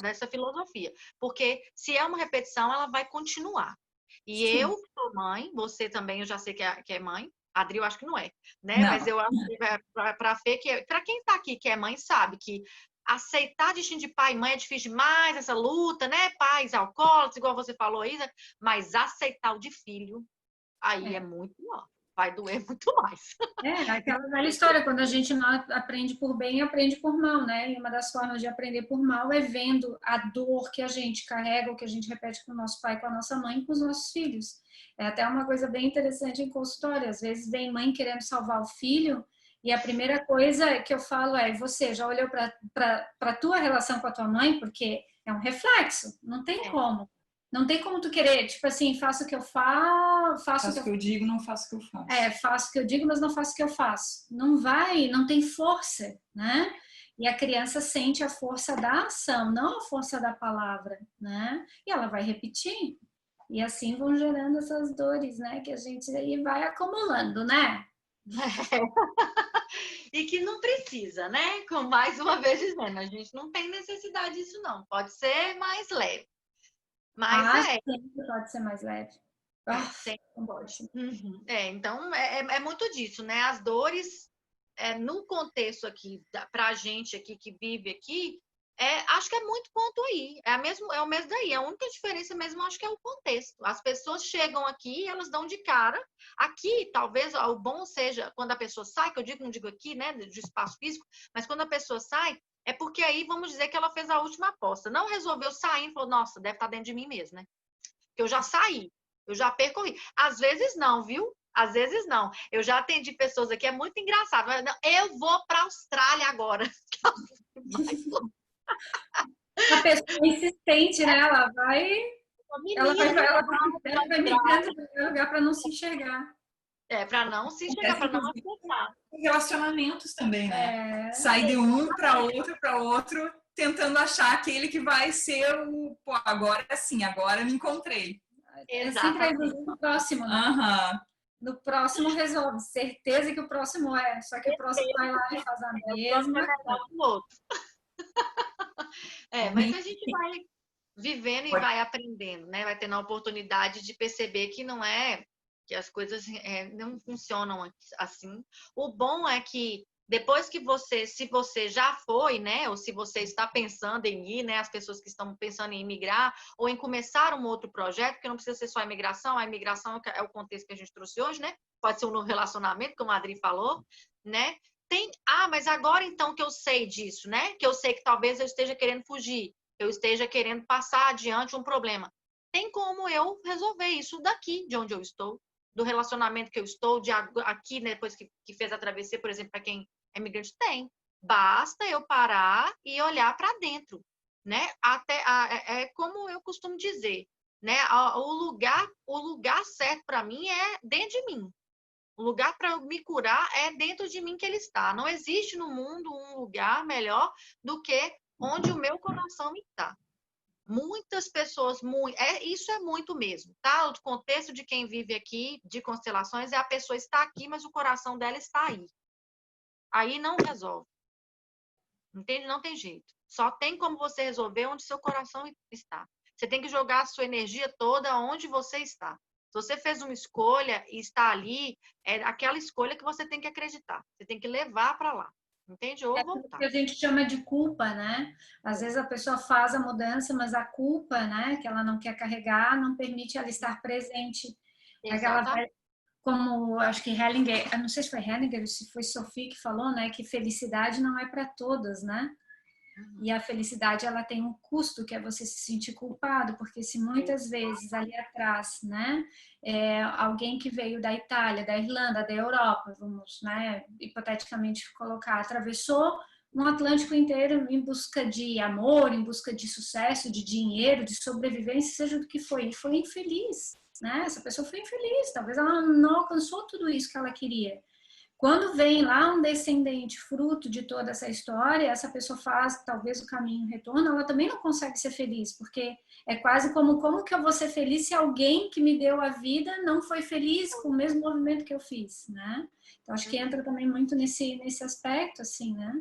Dessa filosofia. Porque se é uma repetição, ela vai continuar. E sim, eu sou mãe, você também, eu já sei que é mãe. A Adri, eu acho que não é, né? Não. Mas eu acho que para a Fê, para quem está aqui que é mãe, sabe que aceitar destino de pai e mãe é difícil demais, essa luta, né? Pais alcoólatras, igual você falou aí, mas aceitar o de filho, aí é muito pior. Vai doer muito mais. Aquela velha história, quando a gente não aprende por bem, aprende por mal, né? E uma das formas de aprender por mal é vendo a dor que a gente carrega, ou que a gente repete com o nosso pai, com a nossa mãe, com os nossos filhos. É até uma coisa bem interessante em consultório. Às vezes vem mãe querendo salvar o filho, e a primeira coisa que eu falo é: você já olhou para a tua relação com a tua mãe? Porque é um reflexo, não tem como. Não tem como tu querer, tipo assim, faço o que eu faço. Faço o que eu digo, não faço o que eu faço. Faço o que eu digo, mas não faço o que eu faço. Não vai, não tem força, né? E a criança sente a força da ação, não a força da palavra, né? E ela vai repetir. E assim vão gerando essas dores, né? Que a gente aí vai acumulando, né? E que não precisa, né? Como mais uma vez dizendo, a gente não tem necessidade disso, não. Pode ser mais leve. Mas sempre pode ser mais leve. Sempre pode. Então, é muito disso, né? As dores, no contexto aqui, para a gente aqui que vive aqui, acho que é muito ponto aí. É o mesmo daí. A única diferença mesmo, acho que é o contexto. As pessoas chegam aqui, elas dão de cara. Aqui, talvez, o bom seja quando a pessoa sai, que eu não digo aqui, né, de espaço físico, mas quando a pessoa sai, é porque aí, vamos dizer que ela fez a última aposta. Não resolveu sair e falou, nossa, deve estar dentro de mim mesmo, né? Porque eu já saí, eu já percorri. Às vezes não, viu? Às vezes não. Eu já atendi pessoas aqui, é muito engraçado. Mas, não, eu vou para a Austrália agora. A pessoa insistente, né? Ela vai migrando para lugar para não se enxergar. Para não se enxergar, para não acessar. Relacionamentos também, né? Sai de um para outro, tentando achar aquele que vai ser o... Pô, agora sim, agora me encontrei. Exatamente. No próximo, né? No próximo resolve. Certeza que o próximo só que o próximo vai lá e faz a mesma coisa. Mas a gente vai vivendo e vai aprendendo, né? Vai tendo a oportunidade de perceber que não é, que as coisas não funcionam assim. O bom é que depois que se você já foi, né, ou se você está pensando em ir, né, as pessoas que estão pensando em imigrar ou em começar um outro projeto, que não precisa ser só a imigração é o contexto que a gente trouxe hoje, né? Pode ser um novo relacionamento, como a Adri falou, né? Mas agora então que eu sei disso, né? Que eu sei que talvez eu esteja querendo fugir, eu esteja querendo passar adiante um problema. Tem como eu resolver isso daqui, de onde eu estou, do relacionamento que eu estou, de aqui, né, depois que fez a travessia, por exemplo, para quem é imigrante, tem. Basta eu parar e olhar para dentro, né? É como eu costumo dizer, né? O lugar certo para mim é dentro de mim. O lugar para eu me curar é dentro de mim que ele está. Não existe no mundo um lugar melhor do que onde o meu coração está. Muitas pessoas, isso é muito mesmo, tá? O contexto de quem vive aqui, de constelações, é a pessoa está aqui, mas o coração dela está aí. Aí não resolve. Entende? Não tem jeito. Só tem como você resolver onde seu coração está. Você tem que jogar a sua energia toda onde você está. Se você fez uma escolha e está ali, é aquela escolha que você tem que acreditar. Você tem que levar para lá. entende? Ou voltar. Que a gente chama de culpa, né? Às vezes a pessoa faz a mudança, mas a culpa, né, que ela não quer carregar, não permite ela estar presente. Aquela Exatamente. como acho que Hellinger, eu não sei se foi Hellinger ou se foi Sophie que falou, né, que felicidade não é para todas, né? E a felicidade ela tem um custo que é você se sentir culpado, porque se muitas vezes ali atrás, né, alguém que veio da Itália, da Irlanda, da Europa, vamos, né, hipoteticamente colocar, atravessou um Atlântico inteiro em busca de amor, em busca de sucesso, de dinheiro, de sobrevivência, seja do que foi, e foi infeliz, né? Essa pessoa foi infeliz, talvez ela não alcançou tudo isso que ela queria. Quando vem lá um descendente fruto de toda essa história, essa pessoa faz talvez o caminho retorno, ela também não consegue ser feliz, porque é quase como que eu vou ser feliz se alguém que me deu a vida não foi feliz com o mesmo movimento que eu fiz, né? Então acho que entra também muito nesse aspecto, assim, né?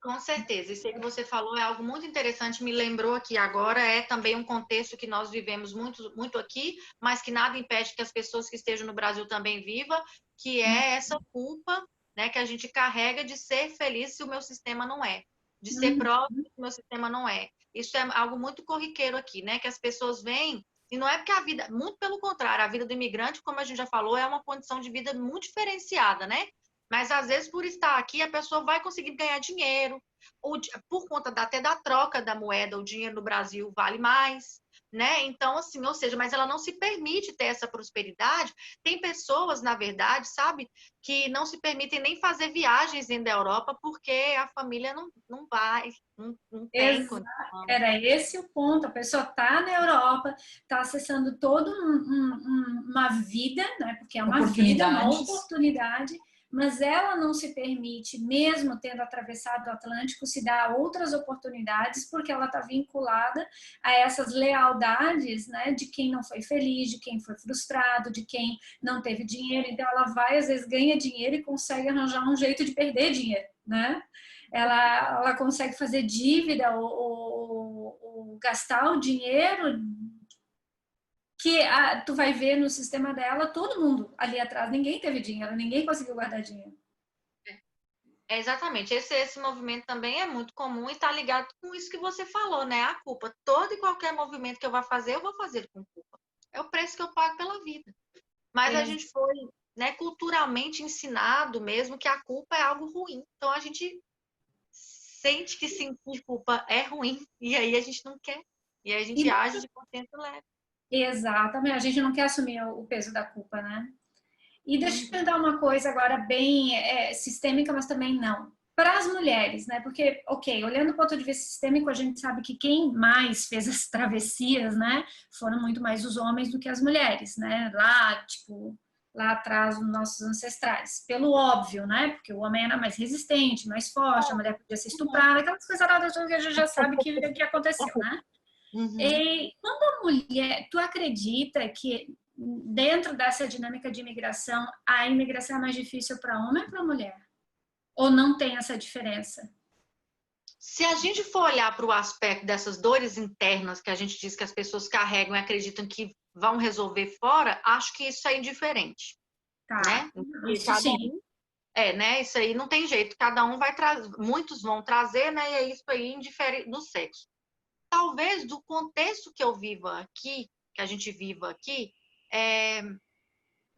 Com certeza, isso aí que você falou é algo muito interessante, me lembrou aqui agora, é também um contexto que nós vivemos muito, muito aqui, mas que nada impede que as pessoas que estejam no Brasil também vivam, que é essa culpa, né, que a gente carrega de ser feliz se o meu sistema não é, de ser próximo se o meu sistema não é. Isso é algo muito corriqueiro aqui, né, que as pessoas vêm, e não é porque a vida, muito pelo contrário, a vida do imigrante, como a gente já falou, é uma condição de vida muito diferenciada, né? Mas às vezes, por estar aqui, a pessoa vai conseguir ganhar dinheiro, ou por conta até da troca da moeda, o dinheiro no Brasil vale mais, né? Então, assim, ou seja, mas ela não se permite ter essa prosperidade. Tem pessoas, na verdade, sabe, que não se permitem nem fazer viagens dentro da Europa porque a família não vai, não tem Exato. condição. Era esse o ponto. A pessoa está na Europa, está acessando toda uma vida, né? Porque é uma vida, uma oportunidade, mas ela não se permite, mesmo tendo atravessado o Atlântico, se dar outras oportunidades, porque ela está vinculada a essas lealdades, né? De quem não foi feliz, de quem foi frustrado, de quem não teve dinheiro. Então, ela vai, às vezes, ganha dinheiro e consegue arranjar um jeito de perder dinheiro, né? Ela consegue fazer dívida ou gastar o dinheiro que tu vai ver no sistema dela, todo mundo ali atrás, ninguém teve dinheiro, ninguém conseguiu guardar dinheiro. É exatamente, esse movimento também é muito comum e está ligado com isso que você falou, né? A culpa. Todo e qualquer movimento que eu vou fazer com culpa. É o preço que eu pago pela vida. Mas a gente foi, né, culturalmente ensinado mesmo que a culpa é algo ruim. Então a gente sente que sentir culpa é ruim e aí a gente não quer. E aí a gente age de consciência leve. Exatamente, a gente não quer assumir o peso da culpa, né? E deixa eu te perguntar uma coisa agora bem sistêmica, mas também não. Para as mulheres, né? Porque, ok, olhando do ponto de vista sistêmico, a gente sabe que quem mais fez as travessias, né, foram muito mais os homens do que as mulheres, né? Lá, tipo, lá atrás, os nossos ancestrais. Pelo óbvio, né? Porque o homem era mais resistente, mais forte, a mulher podia ser estuprada, aquelas coisas que a gente já sabe que aconteceu, né? E quando a mulher, tu acredita que dentro dessa dinâmica de imigração, a imigração é mais difícil para homem ou para mulher? Ou não tem essa diferença? Se a gente for olhar para o aspecto dessas dores internas que a gente diz que as pessoas carregam e acreditam que vão resolver fora, acho que isso é indiferente. Tá. Né? Isso sim. Né? Isso aí não tem jeito. Cada um vai trazer, muitos vão trazer, né? E é isso aí indifere do sexo. Talvez do contexto que eu viva aqui, que a gente viva aqui,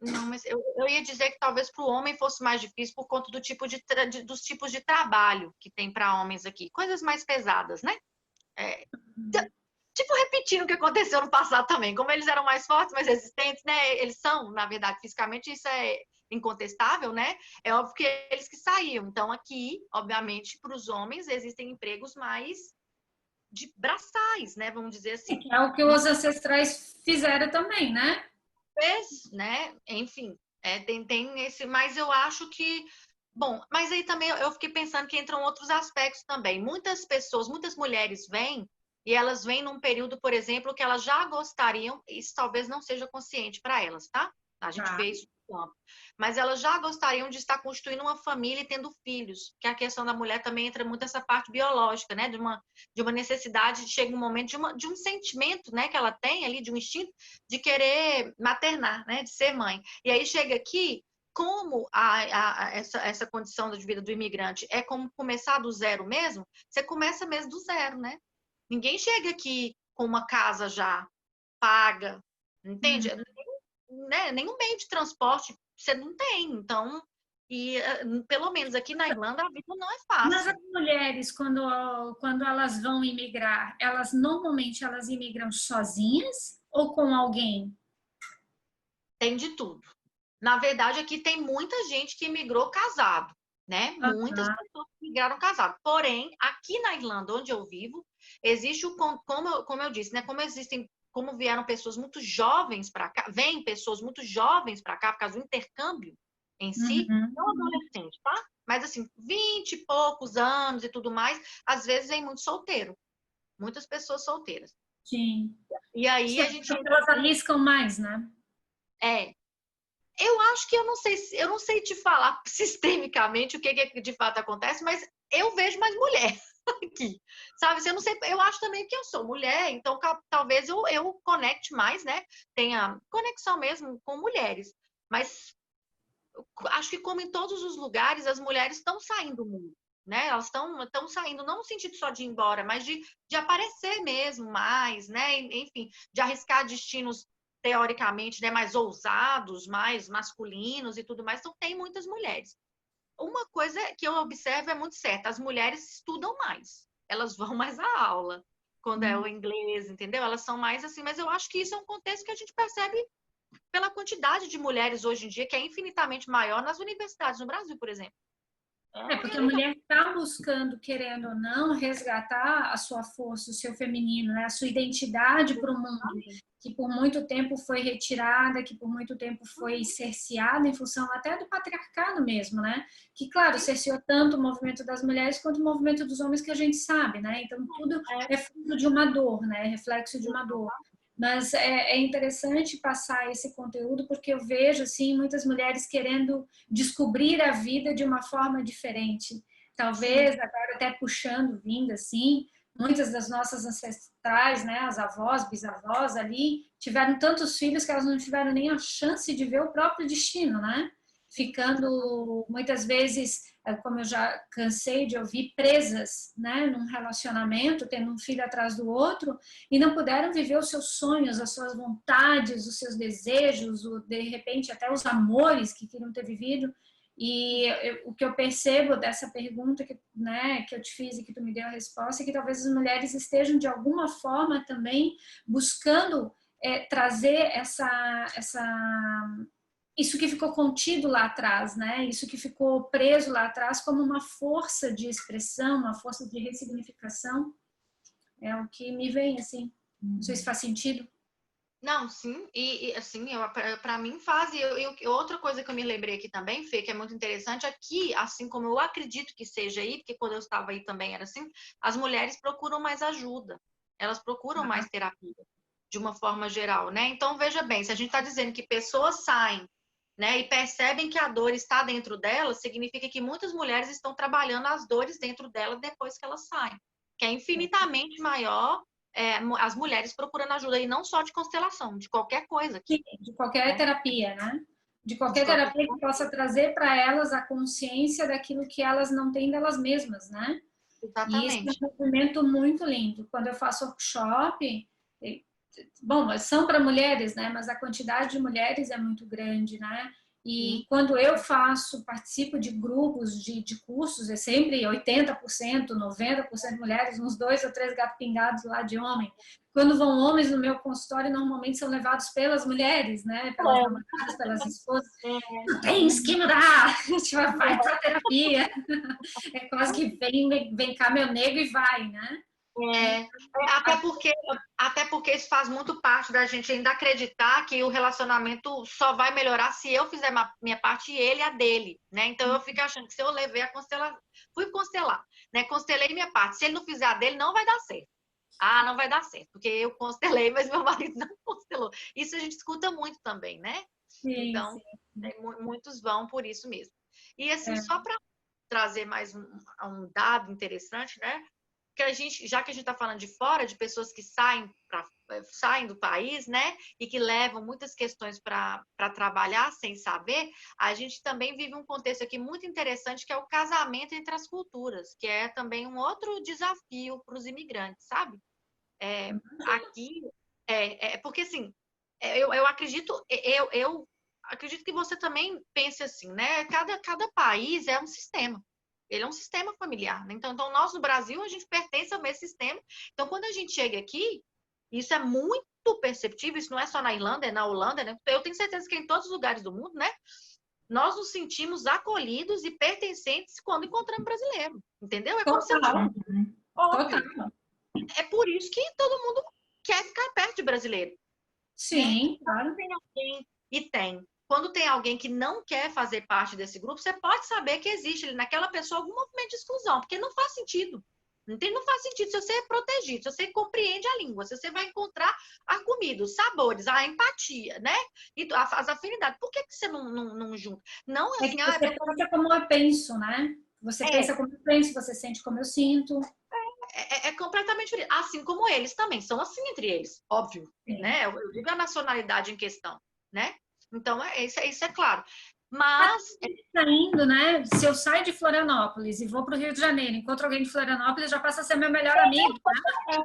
não, mas eu ia dizer que talvez para o homem fosse mais difícil por conta dos tipos de trabalho que tem para homens aqui. Coisas mais pesadas, né? Tipo, repetindo o que aconteceu no passado também. Como eles eram mais fortes, mais resistentes, né? Eles são, na verdade, fisicamente, isso é incontestável, né? É óbvio que eles que saíam. Então, aqui, obviamente, para os homens, existem empregos mais de braçais, né? Vamos dizer assim. É o que os ancestrais fizeram também, né? Né? Enfim, tem esse, mas eu acho que, bom, mas aí também eu fiquei pensando que entram outros aspectos também. Muitas pessoas, muitas mulheres vêm e elas vêm num período, por exemplo, que elas já gostariam, isso talvez não seja consciente para elas, tá? A gente vê isso no campo. Mas elas já gostariam de estar construindo uma família e tendo filhos, que a questão da mulher também entra muito essa parte biológica, né? De uma necessidade, chega um momento de um sentimento, né? Que ela tem ali, de um instinto de querer maternar, né? De ser mãe. E aí chega aqui, como essa condição de vida do imigrante é como começar do zero mesmo, você começa mesmo do zero, né? Ninguém chega aqui com uma casa já paga, entende? Né? Nenhum meio de transporte você não tem. Então, pelo menos aqui na Irlanda, a vida não é Mas fácil. as mulheres, quando elas vão imigrar, normalmente elas imigram sozinhas ou com alguém? Tem de tudo. Na verdade, aqui tem muita gente que imigrou casado, né? Muitas pessoas que migraram casado. Porém, aqui na Irlanda, onde eu vivo, existe como eu disse, né? Como vieram pessoas muito jovens para cá, vêm pessoas muito jovens para cá por causa do intercâmbio em si, não adolescente, tá? Mas assim, 20 e poucos anos e tudo mais, às vezes vem muito solteiro, muitas pessoas solteiras. Sim. E aí a gente Elas arriscam mais, né? Eu acho que eu não sei te falar sistemicamente o que de fato acontece, mas eu vejo mais mulher aqui, sabe? Eu não sei, eu acho também que eu sou mulher, então talvez eu conecte mais, né? Tenha conexão mesmo com mulheres, mas acho que como em todos os lugares, as mulheres estão saindo muito, né? Elas estão saindo não no sentido só de ir embora, mas de aparecer mesmo mais, né? Enfim, de arriscar destinos teoricamente, né, mais ousados, mais masculinos e tudo mais. Então tem muitas mulheres. Uma coisa que eu observo é muito certa, as mulheres estudam mais. Elas vão mais à aula quando é o inglês, entendeu? Elas são mais assim, mas eu acho que isso é um contexto que a gente percebe pela quantidade de mulheres hoje em dia, que é infinitamente maior nas universidades no Brasil, por exemplo. Porque a mulher está buscando, querendo ou não, resgatar a sua força, o seu feminino, né? A sua identidade para o mundo, que por muito tempo foi retirada, que por muito tempo foi cerceada em função até do patriarcado mesmo, né? Que, claro, cerceou tanto o movimento das mulheres quanto o movimento dos homens, que a gente sabe, né? Então, tudo é fruto de uma dor, né? Reflexo de uma dor. Mas é interessante passar esse conteúdo, porque eu vejo, assim, muitas mulheres querendo descobrir a vida de uma forma diferente. Talvez, agora até puxando, vindo assim, muitas das nossas ancestrais, né, as avós, bisavós ali, tiveram tantos filhos que elas não tiveram nem a chance de ver o próprio destino, né? Ficando, muitas vezes, como eu já cansei de ouvir, presas, né, num relacionamento, tendo um filho atrás do outro, e não puderam viver os seus sonhos, as suas vontades, os seus desejos, de repente até os amores que queriam ter vivido. E o que eu percebo dessa pergunta né, que eu te fiz e que tu me deu a resposta é que talvez as mulheres estejam de alguma forma também buscando trazer isso que ficou contido lá atrás, né? Isso que ficou preso lá atrás como uma força de expressão, uma força de ressignificação. É o que me vem assim. Não sei se faz sentido. Não, sim, e assim, para mim faz. E outra coisa que eu me lembrei aqui também, Fê, que é muito interessante, aqui, assim como eu acredito que seja aí, porque quando eu estava aí também era assim, as mulheres procuram mais ajuda, elas procuram mais terapia, de uma forma geral, né? Então, veja bem, se a gente está dizendo que pessoas saem, né, e percebem que a dor está dentro delas, significa que muitas mulheres estão trabalhando as dores dentro delas depois que elas saem, que é infinitamente maior as mulheres procurando ajuda, e não só de constelação, de qualquer coisa aqui. De qualquer terapia, né? De qualquer terapia que possa trazer para elas a consciência daquilo que elas não têm delas mesmas, né? Exatamente. E isso é um movimento muito lindo. Quando eu faço workshop, bom, são para mulheres, né? Mas a quantidade de mulheres é muito grande, né? E quando eu participo de grupos de cursos, é sempre 80%, 90% mulheres, uns 2 ou 3 gatos pingados lá de homem. Quando vão homens no meu consultório, normalmente são levados pelas mulheres, né? Pelas namoradas, pelas esposas. Tens que mudar! A gente vai para terapia. É quase que vem cá meu nego e vai, né? Até porque isso faz muito parte da gente ainda acreditar que o relacionamento só vai melhorar se eu fizer minha parte e ele a dele, né? Então eu fico achando que se eu levei a constelação, fui constelar, né? Constelei minha parte, se ele não fizer a dele, não vai dar certo. Ah, não vai dar certo, porque eu constelei, mas meu marido não constelou. Isso a gente escuta muito também, né? Sim, então, sim. Muitos vão por isso mesmo. E assim, só para trazer mais um dado interessante, né? que a gente, já que a gente está falando de fora, de pessoas que saem do país, né, e que levam muitas questões para trabalhar sem saber, a gente também vive um contexto aqui muito interessante, que é o casamento entre as culturas, que é também um outro desafio para os imigrantes, sabe? Aqui, porque assim, eu acredito que você também pense assim, né? Cada país é um sistema. Ele é um sistema familiar, né? Então, nós no Brasil, a gente pertence ao mesmo sistema. Então, quando a gente chega aqui, isso é muito perceptível, isso não é só na Irlanda, é na Holanda, né? Eu tenho certeza que em todos os lugares do mundo, né? Nós nos sentimos acolhidos e pertencentes quando encontramos brasileiro, entendeu? É como se eu tivesse... Óbvio. É por isso que todo mundo quer ficar perto de brasileiro. Sim, claro. Quando tem alguém que não quer fazer parte desse grupo, você pode saber que existe naquela pessoa algum movimento de exclusão, porque não faz sentido. Não faz sentido se você é protegido, se você compreende a língua, se você vai encontrar a comida, os sabores, a empatia, né? E as afinidades. Por que você não junta? Não assim, você pensa como eu penso, né? Você pensa como eu penso, você sente como eu sinto. É completamente diferente. Assim como eles também, são assim entre eles, óbvio, né? Eu digo a nacionalidade em questão, né? Então, isso é claro. Mas... Saindo, né? Se eu saio de Florianópolis e vou para o Rio de Janeiro, encontro alguém de Florianópolis, já passa a ser meu melhor amigo. Né?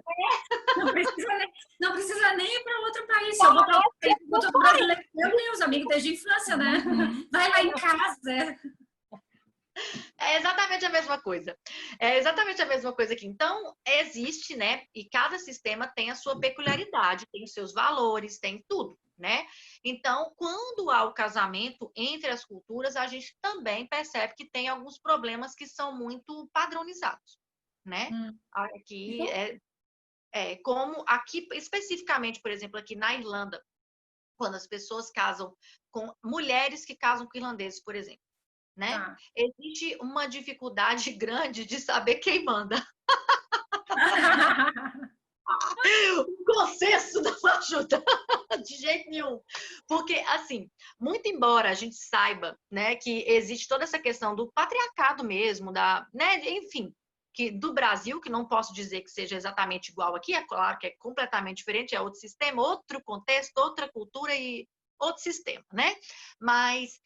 Não precisa nem ir para outro país. Se eu vou para outro país, outro brasileiro, eu tenho os amigos desde a infância, né? Vai lá em casa. É exatamente a mesma coisa. É exatamente a mesma coisa aqui. Então, existe, né? E cada sistema tem a sua peculiaridade, tem os seus valores, tem tudo, né? Então, quando há o casamento entre as culturas, a gente também percebe que tem alguns problemas que são muito padronizados, né? Aqui como aqui especificamente, por exemplo, aqui na Irlanda, quando as pessoas casam com mulheres que casam com irlandeses, por exemplo. Né? Tá. Existe uma dificuldade grande de saber quem manda. O consenso não ajuda de jeito nenhum. Porque, assim, muito embora a gente saiba, né, que existe toda essa questão do patriarcado mesmo, né, enfim, do Brasil, que não posso dizer que seja exatamente igual aqui, é claro que é completamente diferente, é outro sistema, outro contexto, outra cultura e outro sistema, né? Mas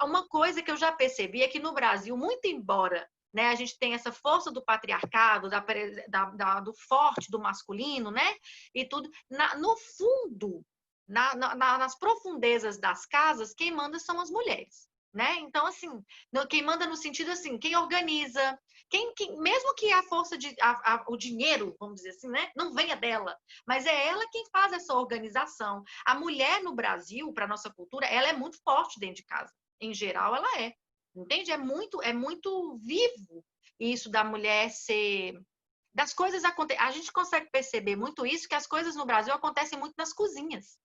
uma coisa que eu já percebi é que no Brasil, muito embora, né, a gente tenha essa força do patriarcado, do forte, do masculino, né, e tudo, no fundo, nas profundezas das casas, quem manda são as mulheres, né? Então, assim, quem manda no sentido assim, quem organiza, mesmo que a força o dinheiro, vamos dizer assim, né, não venha dela, mas é ela quem faz essa organização. A mulher no Brasil, para nossa cultura, ela é muito forte dentro de casa. Em geral, ela entende? É muito vivo isso da mulher ser... Das coisas acontecer. A gente consegue perceber muito isso, que as coisas no Brasil acontecem muito nas cozinhas,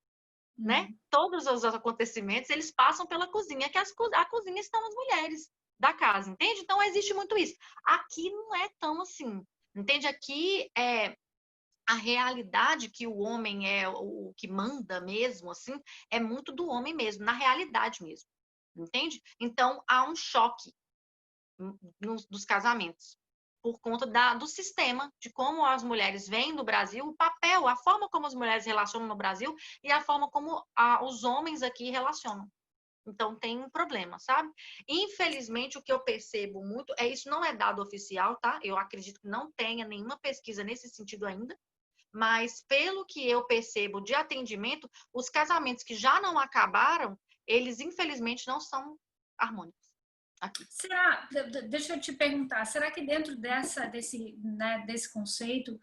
né? Todos os acontecimentos, eles passam pela cozinha, que a cozinha estão as mulheres da casa, entende? Então, existe muito isso. Aqui não é tão assim, entende? Aqui a realidade que o homem é o que manda mesmo, assim, é muito do homem mesmo, na realidade mesmo. Entende? Então, há um choque dos casamentos por conta do sistema, de como as mulheres vêm no Brasil, o papel, a forma como as mulheres relacionam no Brasil e a forma como os homens aqui relacionam. Então, tem um problema, sabe? Infelizmente, o que eu percebo muito, isso não é dado oficial, tá? Eu acredito que não tenha nenhuma pesquisa nesse sentido ainda, mas pelo que eu percebo de atendimento, os casamentos que já não acabaram, eles, infelizmente, não são harmônicos aqui. Deixa eu te perguntar, será que dentro desse conceito,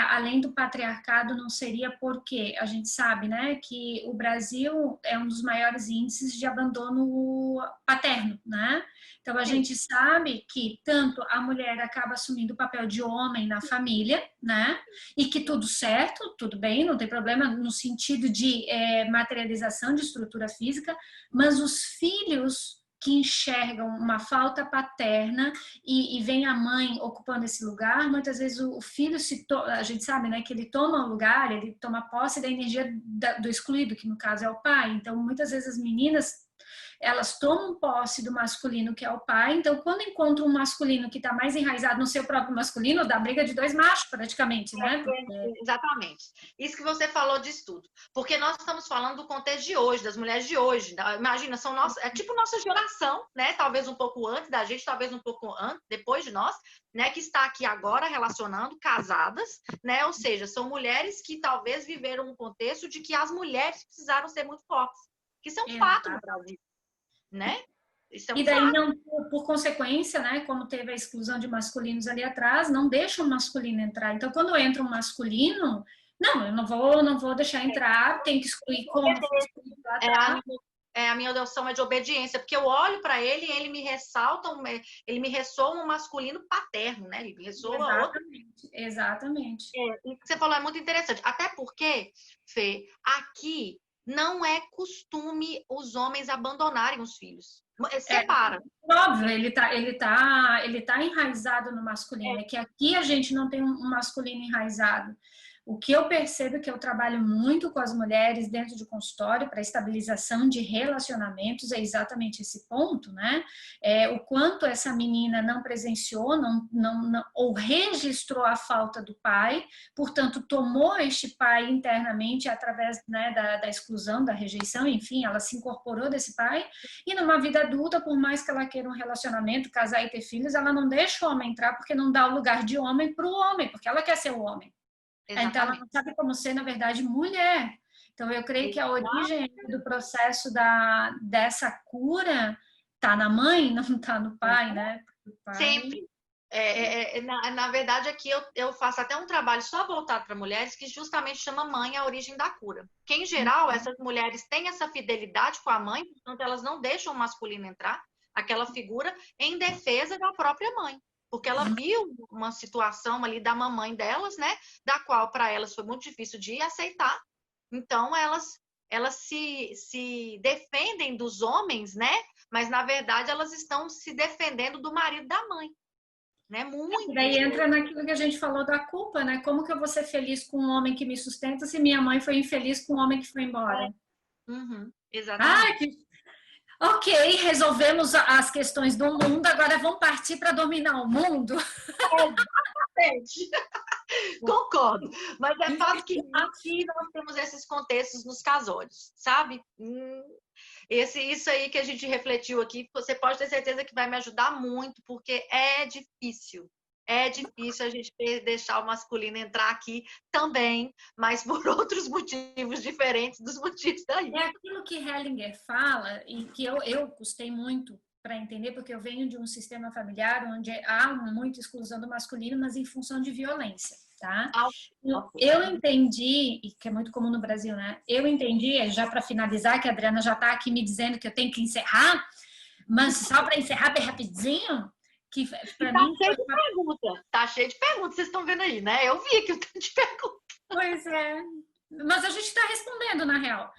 além do patriarcado, não seria porque a gente sabe, né, que o Brasil é um dos maiores índices de abandono paterno, né? Então, a gente sabe que tanto a mulher acaba assumindo o papel de homem na família, né? E que tudo certo, tudo bem, não tem problema no sentido de materialização de estrutura física, mas os filhos que enxergam uma falta paterna e vem a mãe ocupando esse lugar, muitas vezes o filho a gente sabe, né, que ele toma o lugar, ele toma posse da energia do excluído, que no caso é o pai. Então, muitas vezes as meninas elas tomam posse do masculino, que é o pai. Então, quando encontram um masculino que está mais enraizado no seu próprio masculino, dá briga de dois machos, praticamente, né? Exatamente. Isso que você falou disso tudo. Porque nós estamos falando do contexto de hoje, das mulheres de hoje. Imagina, é tipo nossa geração, né? Talvez um pouco antes da gente, talvez um pouco depois de nós, né? Que está aqui agora relacionando, casadas, né? Ou seja, são mulheres que talvez viveram um contexto de que as mulheres precisaram ser muito fortes. Que isso é um fato no Brasil, né? Isso é um e daí, fato. não, por consequência, né, como teve a exclusão de masculinos ali atrás, não deixa o masculino entrar. Então, quando entra um masculino, não, eu não vou deixar entrar, tem que excluir como a minha noção é de obediência, porque eu olho para ele e ele me ressalta, ele me ressoa um masculino paterno, né? Ele me ressoa Exatamente. O que você falou é muito interessante. Até porque, Fê, aqui não é costume os homens abandonarem os filhos. Separa. Óbvio, ele tá enraizado no masculino. É que aqui a gente não tem um masculino enraizado. O que eu percebo é que eu trabalho muito com as mulheres dentro de consultório para estabilização de relacionamentos, é exatamente esse ponto, né? O quanto essa menina não presenciou, ou registrou a falta do pai, portanto, tomou este pai internamente através, né, da exclusão, da rejeição, enfim, ela se incorporou desse pai, e numa vida adulta, por mais que ela queira um relacionamento, casar e ter filhos, ela não deixa o homem entrar porque não dá o lugar de homem para o homem, porque ela quer ser o homem. Exatamente. Então, ela não sabe como ser, na verdade, mulher. Então, eu creio que a origem do processo dessa cura está na mãe, não está no pai, né? Pai... Sempre. Na verdade, aqui eu faço até um trabalho só voltado para mulheres que justamente chama mãe a origem da cura. Que, em geral, essas mulheres têm essa fidelidade com a mãe, portanto, elas não deixam o masculino entrar, aquela figura, em defesa da própria mãe. Porque ela viu uma situação ali da mamãe delas, né? Da qual para elas foi muito difícil de aceitar. Então, elas se defendem dos homens, né? Mas, na verdade, elas estão se defendendo do marido da mãe. Né? Muito. E daí entra naquilo que a gente falou da culpa, né? Como que eu vou ser feliz com um homem que me sustenta se minha mãe foi infeliz com um homem que foi embora? Exatamente. Ok, resolvemos as questões do mundo, agora vamos partir para dominar o mundo? Exatamente. Concordo. Mas é fato que aqui nós temos esses contextos nos casórios, sabe? Isso aí que a gente refletiu aqui, você pode ter certeza que vai me ajudar muito, porque é difícil. É difícil a gente deixar o masculino entrar aqui também, mas por outros motivos diferentes dos motivos daí. É aquilo que Hellinger fala e que eu custei muito para entender, porque eu venho de um sistema familiar onde há muita exclusão do masculino, mas em função de violência, tá? Eu entendi, e que é muito comum no Brasil, né? Eu entendi, já para finalizar, que a Adriana já está aqui me dizendo que eu tenho que encerrar, mas só para encerrar bem rapidinho, que para mim cheio de pergunta. Tá cheio de perguntas, vocês estão vendo aí, né? Eu vi aqui o tanto de perguntas. Pois é. Mas a gente está respondendo, na real.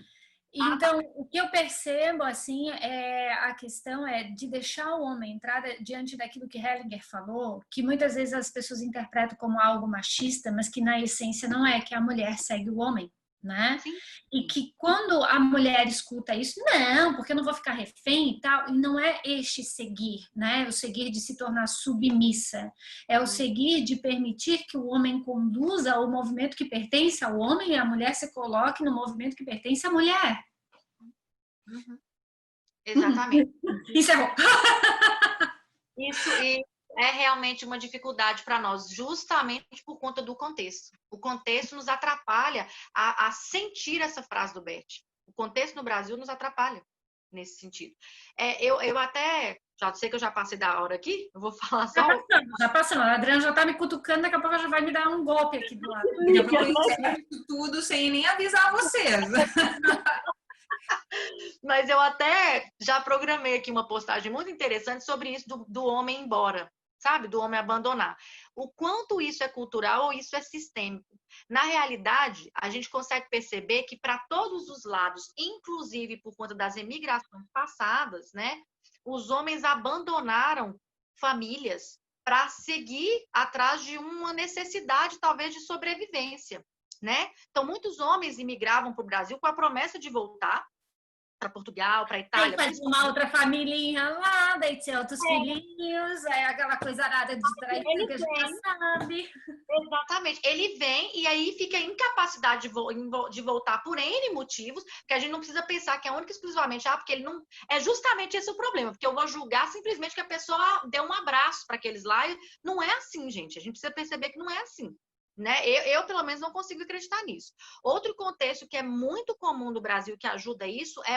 Então, o que eu percebo, assim, a questão é de deixar o homem entrar diante daquilo que Hellinger falou, que muitas vezes as pessoas interpretam como algo machista, mas que na essência não é, que a mulher segue o homem, né? Sim. E que quando a mulher escuta isso, não, porque eu não vou ficar refém e tal, e não é este seguir, né? O seguir de se tornar submissa, é o seguir de permitir que o homem conduza o movimento que pertence ao homem e a mulher se coloque no movimento que pertence à mulher. Exatamente. Encerrou. Isso é realmente uma dificuldade para nós, justamente por conta do contexto. O contexto nos atrapalha a sentir essa frase do Bert. O contexto no Brasil nos atrapalha nesse sentido. Eu até, já sei que eu já passei da hora aqui, eu vou falar só... Já passamos. A Adriana já tá me cutucando, daqui a pouco ela já vai me dar um golpe aqui do lado. Eu vou encerrar isso tudo sem nem avisar vocês. Mas eu até já programei aqui uma postagem muito interessante sobre isso do homem ir embora, sabe? Do homem abandonar. O quanto isso é cultural ou isso é sistêmico. Na realidade, a gente consegue perceber que para todos os lados, inclusive por conta das emigrações passadas, né? Os homens abandonaram famílias para seguir atrás de uma necessidade, talvez, de sobrevivência, né? Então, muitos homens imigravam para o Brasil com a promessa de voltar, para Portugal, para Aí Itália. faz uma outra familhinha lá, daí tinha outros filhinhos, aí aquela coisa arada de traição que a gente já sabe. Exatamente. Ele vem e aí fica incapacidade de voltar por N motivos, que a gente não precisa pensar que é única e exclusivamente, porque ele não... É justamente esse o problema, porque eu vou julgar simplesmente que a pessoa deu um abraço para aqueles lá. Não é assim, gente. A gente precisa perceber que não é assim. Né? Eu, pelo menos, não consigo acreditar nisso. Outro contexto que é muito comum no Brasil que ajuda isso é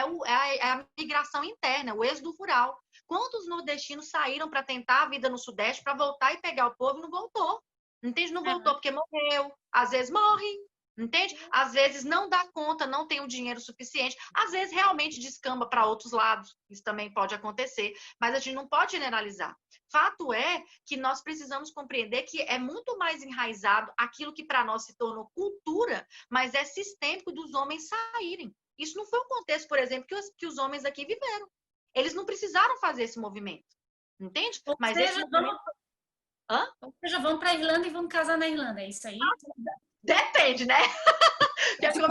a migração interna, o êxodo rural. Quantos nordestinos saíram para tentar a vida no Sudeste para voltar e pegar o povo e não voltou? Entende? Não voltou porque morreu. Às vezes morre. Entende? Às vezes não dá conta, não tem o dinheiro suficiente. Às vezes realmente descamba para outros lados. Isso também pode acontecer. Mas a gente não pode generalizar. Fato é que nós precisamos compreender que é muito mais enraizado aquilo que para nós se tornou cultura, mas é sistêmico dos homens saírem. Isso não foi um contexto, por exemplo, que os homens aqui viveram. Eles não precisaram fazer esse movimento. Entende? Mas esse movimento... Ou seja, vamos para a Irlanda e vamos casar na Irlanda, é isso aí? Depende, né? Eu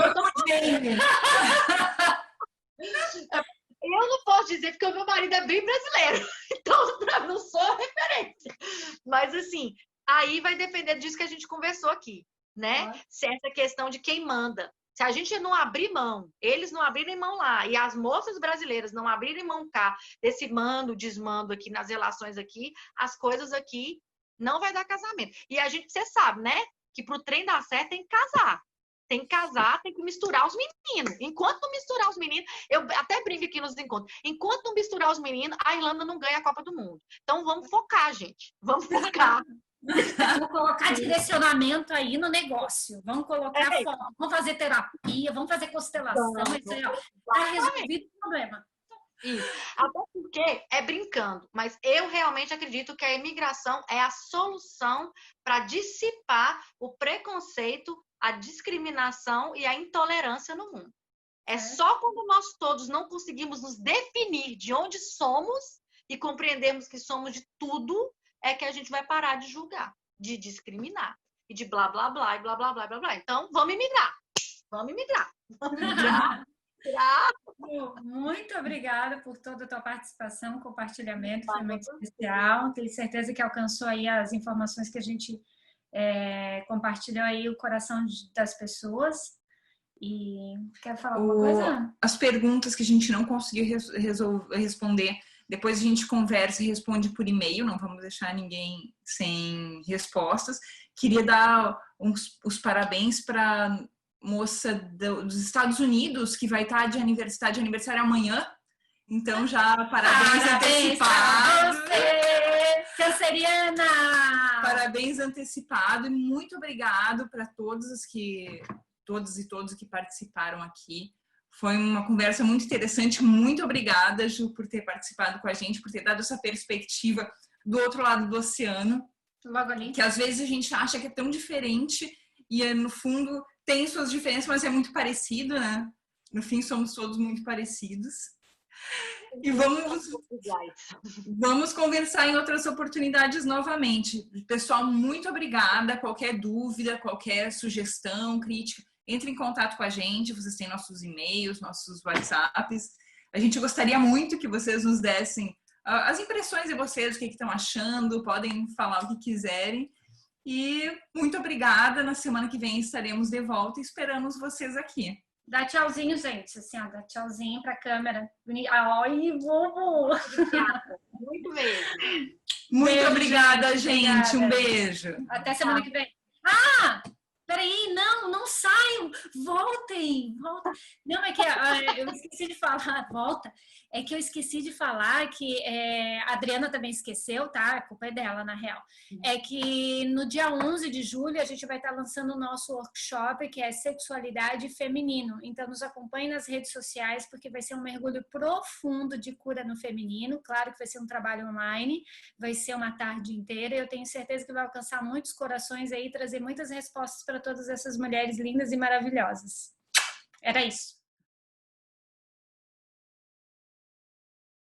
não posso dizer porque o meu marido é bem brasileiro, então não sou referência. Mas assim, aí vai depender disso que a gente conversou aqui, né? Se essa questão de quem manda. Se a gente não abrir mão, eles não abrirem mão lá, e as moças brasileiras não abrirem mão cá, desse mando, desmando aqui nas relações aqui, as coisas aqui não vai dar casamento. E a gente, você sabe, né? Que pro trem dar certo tem que casar. Tem que casar, tem que misturar os meninos. Enquanto não misturar os meninos, eu até brinco aqui nos encontros, enquanto não misturar os meninos, a Irlanda não ganha a Copa do Mundo. Então vamos focar, gente. Vamos focar. Vamos colocar direcionamento aí no negócio. Vamos colocar foco. Vamos fazer terapia, vamos fazer constelação. Está resolvido o problema. Isso. Até porque é brincando, mas eu realmente acredito que a imigração é a solução para dissipar o preconceito, a discriminação e a intolerância no mundo. É só quando nós todos não conseguimos nos definir de onde somos e compreendermos que somos de tudo, é que a gente vai parar de julgar, de discriminar e de blá, blá, blá, e blá, blá, blá, blá, blá. Então, vamos imigrar. Vamos imigrar. Vamos imigrar. Muito obrigada por toda a tua participação, compartilhamento, foi muito especial. Tenho certeza que alcançou aí as informações que a gente compartilhou aí o coração das pessoas. E quer falar alguma coisa? As perguntas que a gente não conseguiu responder, depois a gente conversa e responde por e-mail, não vamos deixar ninguém sem respostas. Queria dar os parabéns para moça dos Estados Unidos, que vai estar de aniversário amanhã. Então, já parabéns antecipados. Canceriana! Parabéns antecipado e muito obrigado para todos e todos que participaram aqui. Foi uma conversa muito interessante. Muito obrigada, Ju, por ter participado com a gente, por ter dado essa perspectiva do outro lado do oceano. Logo ali. Que às vezes a gente acha que é tão diferente e, no fundo, tem suas diferenças, mas é muito parecido, né? No fim, somos todos muito parecidos. E vamos conversar em outras oportunidades novamente. Pessoal, muito obrigada. Qualquer dúvida, qualquer sugestão, crítica, entre em contato com a gente. Vocês têm nossos e-mails, nossos WhatsApps. A gente gostaria muito que vocês nos dessem as impressões de vocês, o que estão achando. Podem falar o que quiserem. E muito obrigada. Na semana que vem estaremos de volta e esperamos vocês aqui. Dá tchauzinho, gente. Assim, ó, dá tchauzinho pra câmera. Ai, bobo! Muito mesmo. Muito obrigada, gente. Um beijo. Até semana que vem. Ah! Peraí, não saiam. Voltem. Não, é que eu esqueci de falar. Volta. É que eu esqueci de falar que a Adriana também esqueceu, tá? A culpa é dela, na real. É que no dia 11 de julho a gente vai estar lançando o nosso workshop, que é Sexualidade Feminino. Então, nos acompanhe nas redes sociais, porque vai ser um mergulho profundo de cura no feminino. Claro que vai ser um trabalho online, vai ser uma tarde inteira. Eu tenho certeza que vai alcançar muitos corações aí, trazer muitas respostas para todas essas mulheres lindas e maravilhosas. Era isso.